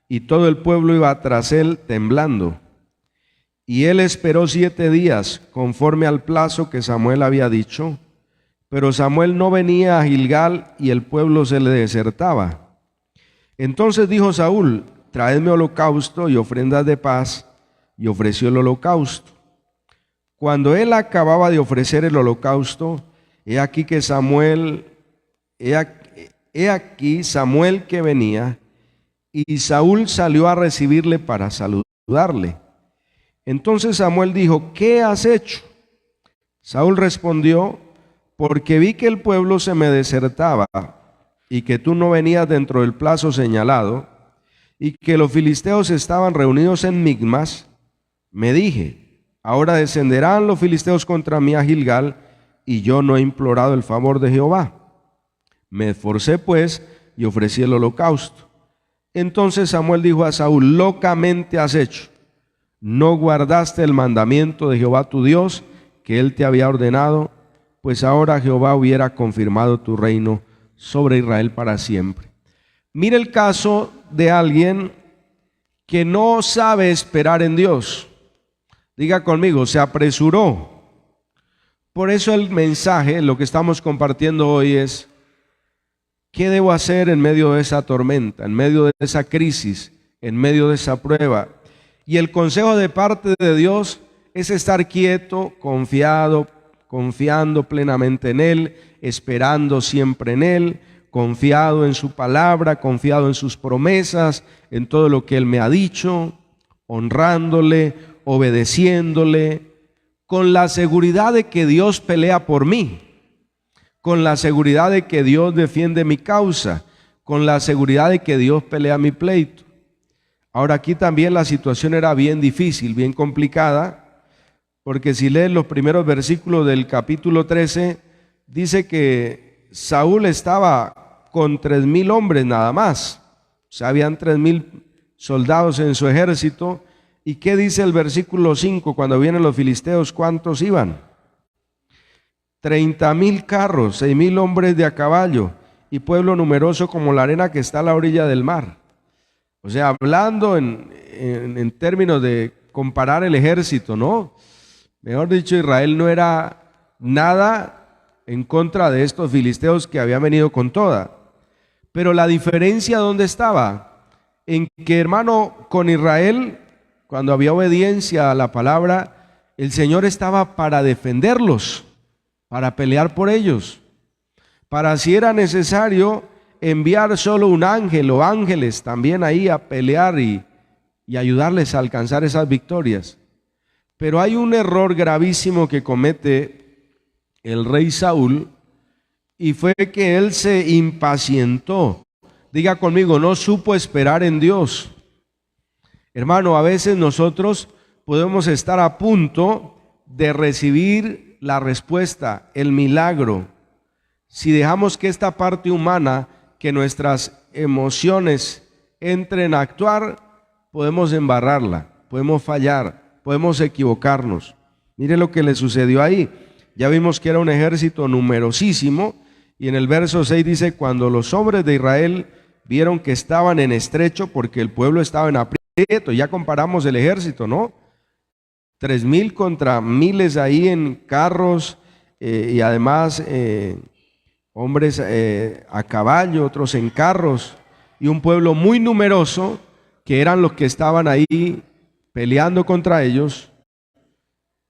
y todo el pueblo iba tras él temblando. Y él esperó 7 días, conforme al plazo que Samuel había dicho. Pero Samuel no venía a Gilgal, y el pueblo se le desertaba. Entonces dijo Saúl: traedme holocausto y ofrendas de paz, y ofreció el holocausto. Cuando él acababa de ofrecer el holocausto, he aquí Samuel que venía, y Saúl salió a recibirle para saludarle. Entonces Samuel dijo: ¿qué has hecho? Saúl respondió: porque vi que el pueblo se me desertaba, y que tú no venías dentro del plazo señalado, y que los filisteos estaban reunidos en Micmas, me dije: ahora descenderán los filisteos contra mí a Gilgal, y yo no he implorado el favor de Jehová. Me esforcé pues y ofrecí el holocausto. Entonces Samuel dijo a Saúl: locamente has hecho, no guardaste el mandamiento de Jehová tu Dios, que él te había ordenado, pues ahora Jehová hubiera confirmado tu reino sobre Israel para siempre. Mira el caso de alguien que no sabe esperar en Dios. Diga conmigo: se apresuró. Por eso el mensaje, lo que estamos compartiendo hoy es: ¿qué debo hacer en medio de esa tormenta, en medio de esa crisis, en medio de esa prueba? Y el consejo de parte de Dios es estar quieto, confiando plenamente en Él, esperando siempre en Él, confiado en su palabra, confiado en sus promesas, en todo lo que Él me ha dicho, honrándole, obedeciéndole, con la seguridad de que Dios pelea por mí, con la seguridad de que Dios defiende mi causa, con la seguridad de que Dios pelea mi pleito. Ahora, aquí también la situación era bien difícil, bien complicada, porque si lees los primeros versículos del capítulo 13, dice que Saúl estaba con 3,000 hombres nada más. O sea, habían 3,000 soldados en su ejército. ¿Y qué dice el versículo 5? Cuando vienen los filisteos, ¿cuántos iban? 30,000 carros, 6,000 hombres de a caballo, y pueblo numeroso como la arena que está a la orilla del mar. O sea, hablando en términos de comparar el ejército, ¿no? Mejor dicho, Israel no era nada en contra de estos filisteos que habían venido con toda. Pero la diferencia, ¿dónde estaba? En que, hermano, con Israel, cuando había obediencia a la palabra, el Señor estaba para defenderlos, para pelear por ellos, para, si era necesario, enviar solo un ángel o ángeles también ahí a pelear y ayudarles a alcanzar esas victorias. Pero hay un error gravísimo que comete el rey Saúl, y fue que él se impacientó. Diga conmigo: no supo esperar en Dios. Hermano, a veces nosotros podemos estar a punto de recibir la respuesta, el milagro. Si dejamos que esta parte humana, que nuestras emociones entren a actuar, podemos embarrarla, podemos fallar, podemos equivocarnos. Mire lo que le sucedió ahí. Ya vimos que era un ejército numerosísimo, y en el verso 6 dice: cuando los hombres de Israel vieron que estaban en estrecho, porque el pueblo estaba en aprieto. Ya comparamos el ejército, ¿no? 3,000 contra miles ahí en carros, y además hombres a caballo, otros en carros, y un pueblo muy numeroso que eran los que estaban ahí peleando contra ellos.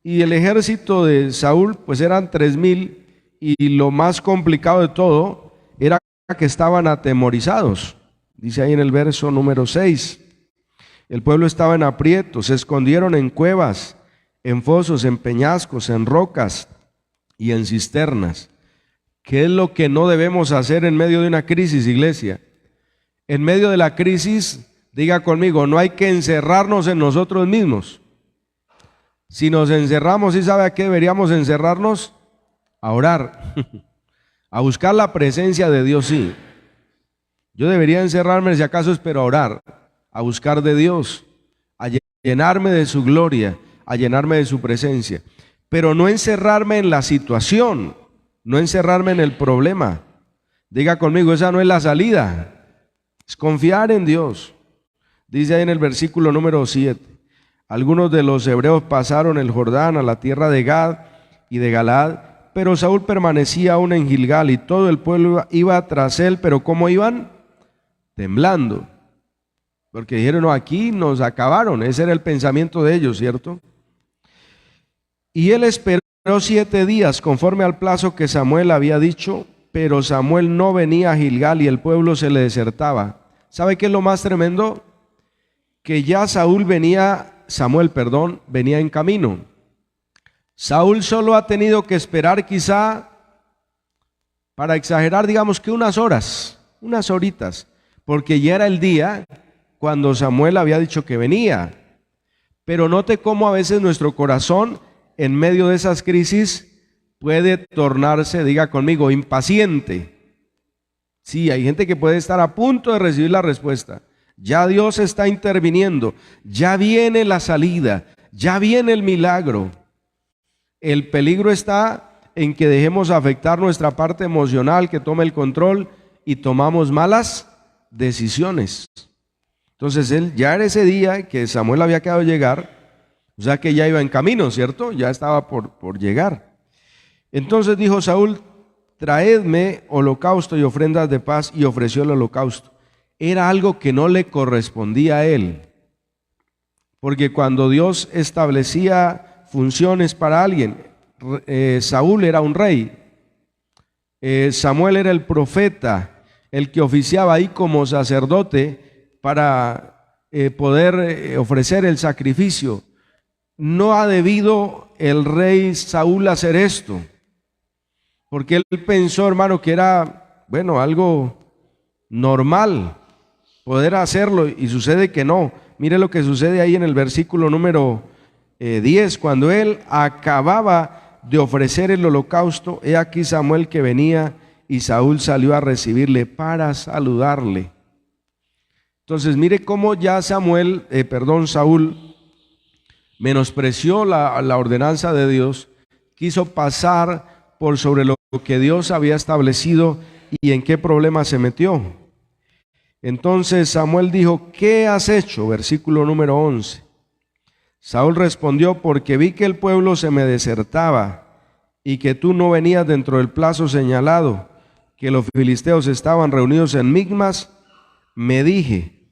Y el ejército de Saúl pues eran 3,000, y lo más complicado de todo era que estaban atemorizados. Dice ahí en el verso número 6, el pueblo estaba en aprietos, se escondieron en cuevas, en fosos, en peñascos, en rocas y en cisternas. ¿Qué es lo que no debemos hacer en medio de una crisis, iglesia? En medio de la crisis, diga conmigo, no hay que encerrarnos en nosotros mismos. Si nos encerramos, ¿sí sabe a qué deberíamos encerrarnos? A orar, a buscar la presencia de Dios, sí. Yo debería encerrarme, si acaso es, pero a orar, a buscar de Dios, a llenarme de su gloria, a llenarme de su presencia. Pero no encerrarme en la situación, no encerrarme en el problema. Diga conmigo, esa no es la salida, es confiar en Dios. Dice ahí en el versículo número 7, algunos de los hebreos pasaron el Jordán a la tierra de Gad y de Galaad, pero Saúl permanecía aún en Gilgal y todo el pueblo iba tras él, pero ¿cómo iban? Temblando, porque dijeron, no, aquí nos acabaron. Ese era el pensamiento de ellos, ¿cierto? Y él esperó 7 días conforme al plazo que Samuel había dicho, pero Samuel no venía a Gilgal y el pueblo se le desertaba. ¿Sabe qué es lo más tremendo? Que ya Samuel venía en camino. Saúl solo ha tenido que esperar, quizá, para exagerar, digamos que unas horas, unas horitas, porque ya era el día cuando Samuel había dicho que venía. Pero note cómo a veces nuestro corazón, en medio de esas crisis, puede tornarse, diga conmigo, impaciente. Sí, hay gente que puede estar a punto de recibir la respuesta. Ya Dios está interviniendo, ya viene la salida, ya viene el milagro. El peligro está en que dejemos afectar nuestra parte emocional, que tome el control y tomamos malas decisiones. Entonces ya era ese día que Samuel había quedado llegar, o sea que ya iba en camino, ¿cierto? Ya estaba por llegar. Entonces dijo Saúl, traedme holocausto y ofrendas de paz, y ofreció el holocausto. Era algo que no le correspondía a él, porque cuando Dios establecía funciones para alguien, Saúl era un rey, Samuel era el profeta, el que oficiaba ahí como sacerdote para poder ofrecer el sacrificio. No ha debido el rey Saúl hacer esto, porque él pensó, hermano, que era, bueno, algo normal poder hacerlo, y sucede que no. Mire lo que sucede ahí en el versículo número 10, cuando él acababa de ofrecer el holocausto, he aquí Samuel que venía, y Saúl salió a recibirle para saludarle. Entonces mire cómo ya Saúl menospreció la ordenanza de Dios, quiso pasar por sobre lo que Dios había establecido, y en qué problema se metió. Entonces Samuel dijo, ¿qué has hecho? Versículo número 11. Saúl respondió, porque vi que el pueblo se me desertaba y que tú no venías dentro del plazo señalado, que los filisteos estaban reunidos en Migmas, me dije.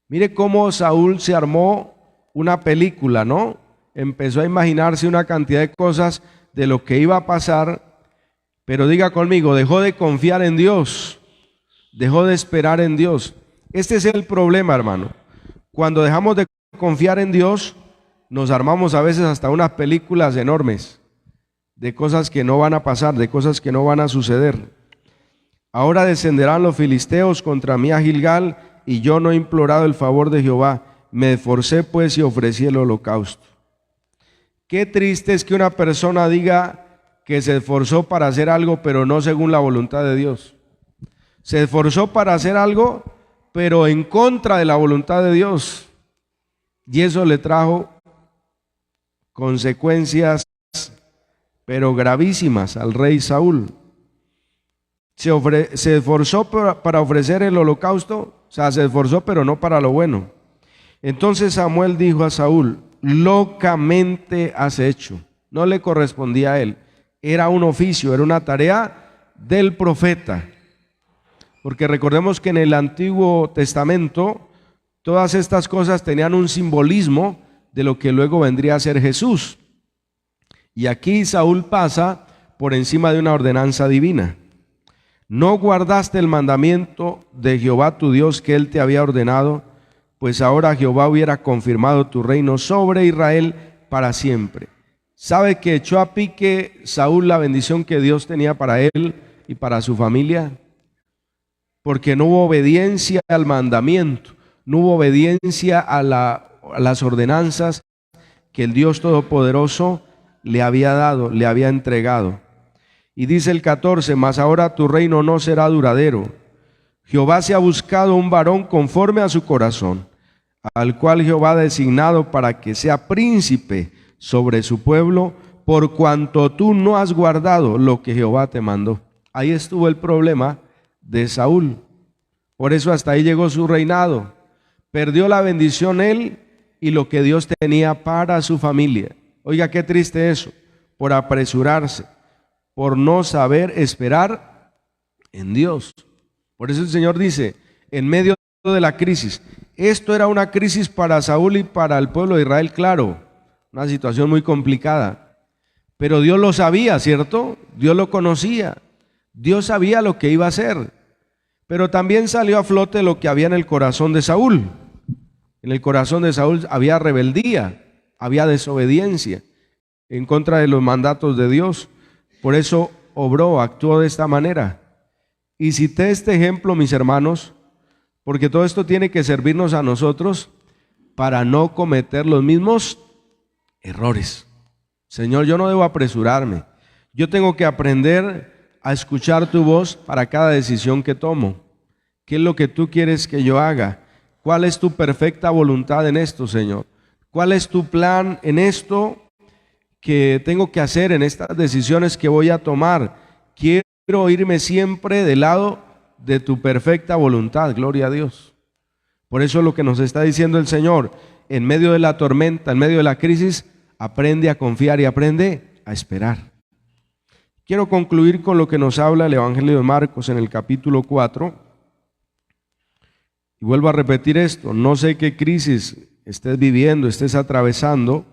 Mire cómo Saúl se armó una película, ¿no? Empezó a imaginarse una cantidad de cosas de lo que iba a pasar, pero diga conmigo, dejó de confiar en Dios, dejó de esperar en Dios. Este es el problema, hermano. Cuando dejamos de confiar en Dios, nos armamos a veces hasta unas películas enormes de cosas que no van a pasar, de cosas que no van a suceder. Ahora descenderán los filisteos contra mí a Gilgal, y yo no he implorado el favor de Jehová. Me esforcé pues y ofrecí el holocausto. Qué triste es que una persona diga que se esforzó para hacer algo, pero no según la voluntad de Dios. Se esforzó para hacer algo, pero en contra de la voluntad de Dios. Y eso le trajo consecuencias, pero gravísimas, al rey Saúl. Se esforzó para ofrecer el holocausto, o sea, se esforzó, pero no para lo bueno. Entonces Samuel dijo a Saúl, locamente has hecho. No le correspondía a él, era un oficio, era una tarea del profeta. Porque recordemos que en el Antiguo Testamento todas estas cosas tenían un simbolismo de lo que luego vendría a ser Jesús. Y aquí Saúl pasa por encima de una ordenanza divina. No guardaste el mandamiento de Jehová tu Dios que él te había ordenado, pues ahora Jehová hubiera confirmado tu reino sobre Israel para siempre. ¿Sabe que echó a pique Saúl la bendición que Dios tenía para él y para su familia? Porque no hubo obediencia al mandamiento, no hubo obediencia a las ordenanzas que el Dios Todopoderoso le había dado, le había entregado. Y dice el 14, mas ahora tu reino no será duradero. Jehová se ha buscado un varón conforme a su corazón, al cual Jehová ha designado para que sea príncipe sobre su pueblo, por cuanto tú no has guardado lo que Jehová te mandó. Ahí estuvo el problema de Saúl. Por eso hasta ahí llegó su reinado. Perdió la bendición él y lo que Dios tenía para su familia. Oiga, qué triste eso, por apresurarse, por no saber esperar en Dios. Por eso el Señor dice, en medio de la crisis, esto era una crisis para Saúl y para el pueblo de Israel, claro, una situación muy complicada, pero Dios lo sabía, ¿cierto? Dios lo conocía, Dios sabía lo que iba a hacer, pero también salió a flote lo que había en el corazón de Saúl. En el corazón de Saúl había rebeldía, había desobediencia en contra de los mandatos de Dios. Por eso obró, actuó de esta manera. Y cité este ejemplo, mis hermanos, porque todo esto tiene que servirnos a nosotros para no cometer los mismos errores. Señor, yo no debo apresurarme. Yo tengo que aprender a escuchar tu voz para cada decisión que tomo. ¿Qué es lo que tú quieres que yo haga? ¿Cuál es tu perfecta voluntad en esto, Señor? ¿Cuál es tu plan en esto que tengo que hacer, en estas decisiones que voy a tomar? Quiero irme siempre del lado de tu perfecta voluntad, gloria a Dios. Por eso lo que nos está diciendo el Señor, en medio de la tormenta, en medio de la crisis, aprende a confiar y aprende a esperar. Quiero concluir con lo que nos habla el Evangelio de Marcos en el capítulo 4. Y vuelvo a repetir esto, no sé qué crisis estés viviendo, estés atravesando,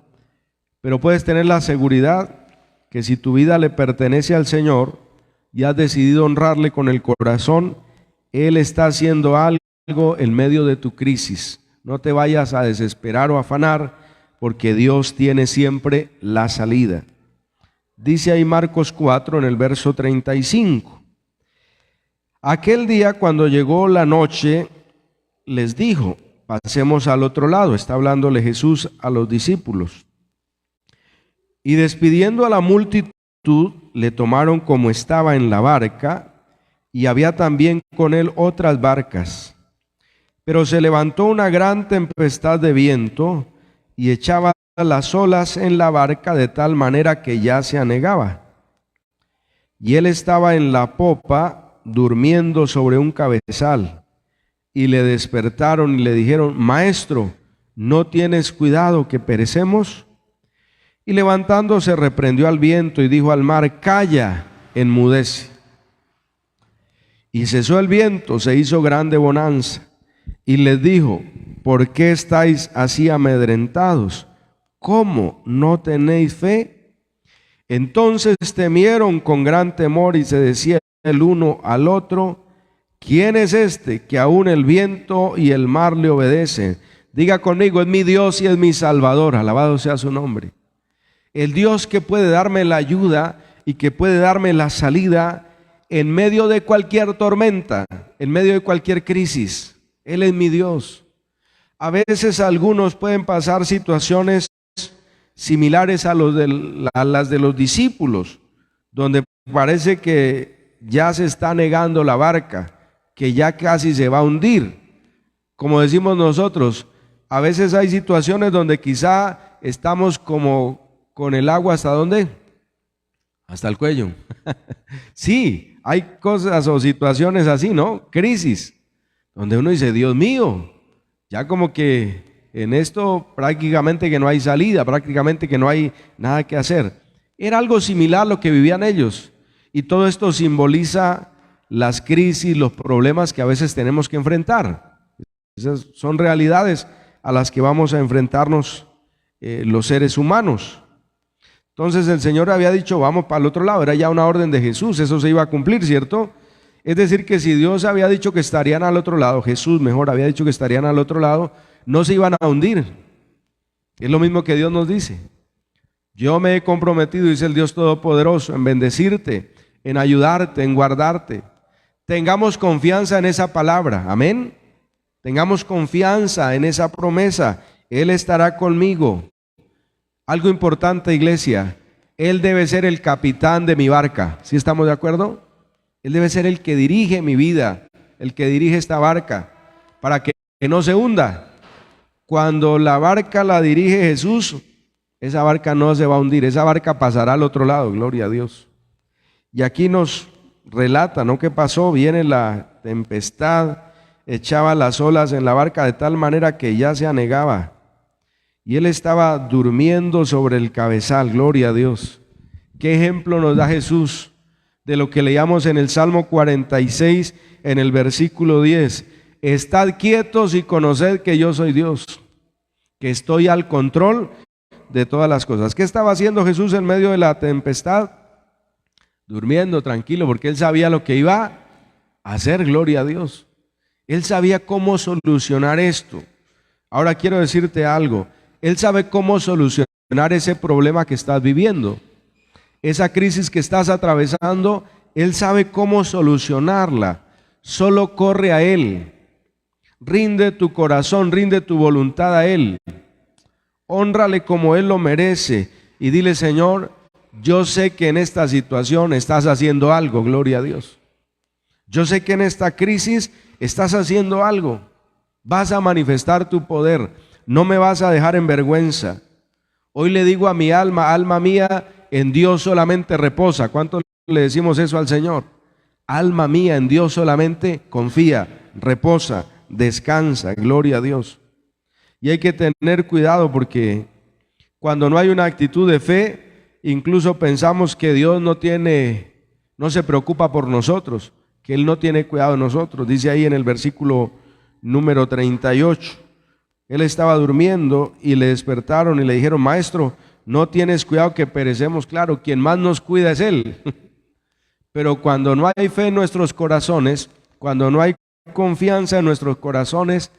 pero puedes tener la seguridad que si tu vida le pertenece al Señor y has decidido honrarle con el corazón, Él está haciendo algo en medio de tu crisis. No te vayas a desesperar o afanar, porque Dios tiene siempre la salida. Dice ahí Marcos 4 en el verso 35. Aquel día cuando llegó la noche, les dijo, pasemos al otro lado. Está hablándole Jesús a los discípulos. Y despidiendo a la multitud, le tomaron como estaba en la barca, y había también con él otras barcas. Pero se levantó una gran tempestad de viento, y echaba las olas en la barca de tal manera que ya se anegaba. Y él estaba en la popa, durmiendo sobre un cabezal. Y le despertaron y le dijeron, Maestro, ¿no tienes cuidado que perecemos? Y levantándose reprendió al viento y dijo al mar, calla, enmudece. Y cesó el viento, se hizo grande bonanza. Y les dijo, ¿por qué estáis así amedrentados? ¿Cómo no tenéis fe? Entonces temieron con gran temor y se decía el uno al otro, ¿quién es este que aún el viento y el mar le obedecen? Diga conmigo, es mi Dios y es mi Salvador, alabado sea su nombre. El Dios que puede darme la ayuda y que puede darme la salida en medio de cualquier tormenta, en medio de cualquier crisis. Él es mi Dios. A veces algunos pueden pasar situaciones similares a las de los discípulos, donde parece que ya se está negando la barca, que ya casi se va a hundir. Como decimos nosotros, a veces hay situaciones donde quizá estamos como con el agua ¿hasta dónde? Hasta el cuello. Sí, hay cosas o situaciones así, ¿no? Crisis, donde uno dice, Dios mío, ya como que en esto prácticamente que no hay salida, prácticamente que no hay nada que hacer. Era algo similar a lo que vivían ellos. Y todo esto simboliza las crisis, los problemas que a veces tenemos que enfrentar. Esas son realidades a las que vamos a enfrentarnos los seres humanos. Entonces el Señor había dicho, vamos para el otro lado, era ya una orden de Jesús, eso se iba a cumplir, ¿cierto? Es decir, que si Dios había dicho que estarían al otro lado, Jesús mejor había dicho que estarían al otro lado, no se iban a hundir. Es lo mismo que Dios nos dice. Yo me he comprometido, dice el Dios Todopoderoso, en bendecirte, en ayudarte, en guardarte. Tengamos confianza en esa palabra, amén. Tengamos confianza en esa promesa. Él estará conmigo. Algo importante, iglesia, Él debe ser el capitán de mi barca. ¿Sí estamos de acuerdo? Él debe ser el que dirige mi vida, el que dirige esta barca, para que no se hunda. Cuando la barca la dirige Jesús, esa barca no se va a hundir, esa barca pasará al otro lado, gloria a Dios. Y aquí nos relata, ¿no? ¿Qué pasó? Viene la tempestad, echaba las olas en la barca de tal manera que ya se anegaba. Y él estaba durmiendo sobre el cabezal, gloria a Dios. ¿Qué ejemplo nos da Jesús de lo que leíamos en el Salmo 46, en el versículo 10? Estad quietos y conoced que yo soy Dios, que estoy al control de todas las cosas. ¿Qué estaba haciendo Jesús en medio de la tempestad? Durmiendo tranquilo, porque él sabía lo que iba a hacer, gloria a Dios. Él sabía cómo solucionar esto. Ahora quiero decirte algo. Él sabe cómo solucionar ese problema que estás viviendo. Esa crisis que estás atravesando, Él sabe cómo solucionarla. Solo corre a Él. Rinde tu corazón, rinde tu voluntad a Él. Hónrale como Él lo merece y dile: Señor, yo sé que en esta situación estás haciendo algo, gloria a Dios. Yo sé que en esta crisis estás haciendo algo. Vas a manifestar tu poder, no me vas a dejar en vergüenza. Hoy le digo a mi alma: alma mía, en Dios solamente reposa. ¿Cuánto le decimos eso al Señor? Alma mía, en Dios solamente confía, reposa, descansa, gloria a Dios. Y hay que tener cuidado, porque cuando no hay una actitud de fe, incluso pensamos que Dios no se preocupa por nosotros, que Él no tiene cuidado de nosotros. Dice ahí en el versículo número 38, Él estaba durmiendo y le despertaron y le dijeron: Maestro, no tienes cuidado que perecemos. Claro, quien más nos cuida es Él. Pero cuando no hay fe en nuestros corazones, cuando no hay confianza en nuestros corazones,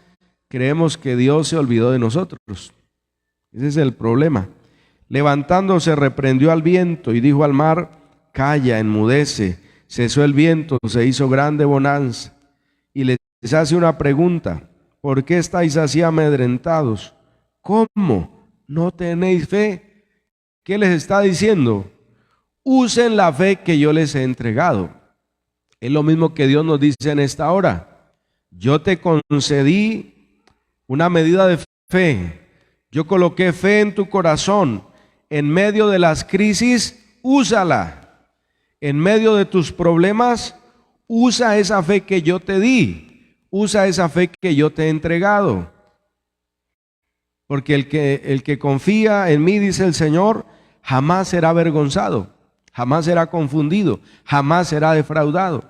creemos que Dios se olvidó de nosotros. Ese es el problema. Levantándose, reprendió al viento y dijo al mar: Calla, enmudece. Cesó el viento, se hizo grande bonanza. Y les hace una pregunta: ¿por qué estáis así amedrentados? ¿Cómo? ¿No tenéis fe? ¿Qué les está diciendo? Usen la fe que yo les he entregado. Es lo mismo que Dios nos dice en esta hora. Yo te concedí una medida de fe. Yo coloqué fe en tu corazón. En medio de las crisis, úsala. En medio de tus problemas, usa esa fe que yo te di. Usa esa fe que yo te he entregado. Porque el que confía en mí, dice el Señor, jamás será avergonzado, jamás será confundido, jamás será defraudado.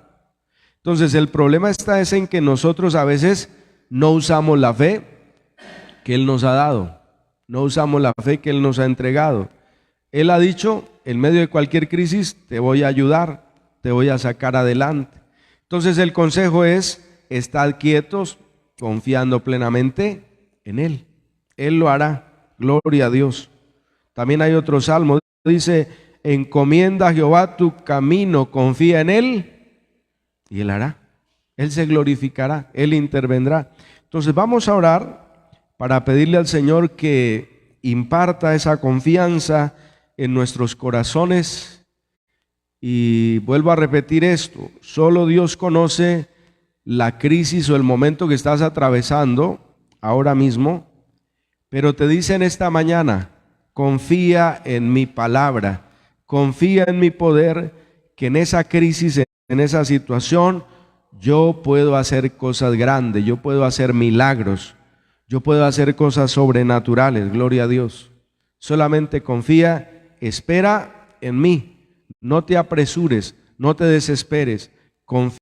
Entonces el problema está en que nosotros a veces no usamos la fe que Él nos ha dado, no usamos la fe que Él nos ha entregado. Él ha dicho: en medio de cualquier crisis te voy a ayudar, te voy a sacar adelante. Entonces el consejo es: estad quietos, confiando plenamente en Él. Él lo hará, gloria a Dios. También hay otro salmo, dice: encomienda a Jehová tu camino, confía en Él y Él hará. Él se glorificará, Él intervendrá. Entonces vamos a orar para pedirle al Señor que imparta esa confianza en nuestros corazones. Y vuelvo a repetir esto: solo Dios conoce la crisis o el momento que estás atravesando ahora mismo, pero te dice en esta mañana: confía en mi palabra, confía en mi poder, que en esa crisis, en esa situación, yo puedo hacer cosas grandes, yo puedo hacer milagros, yo puedo hacer cosas sobrenaturales, gloria a Dios. Solamente confía, espera en mí, no te apresures, no te desesperes, confía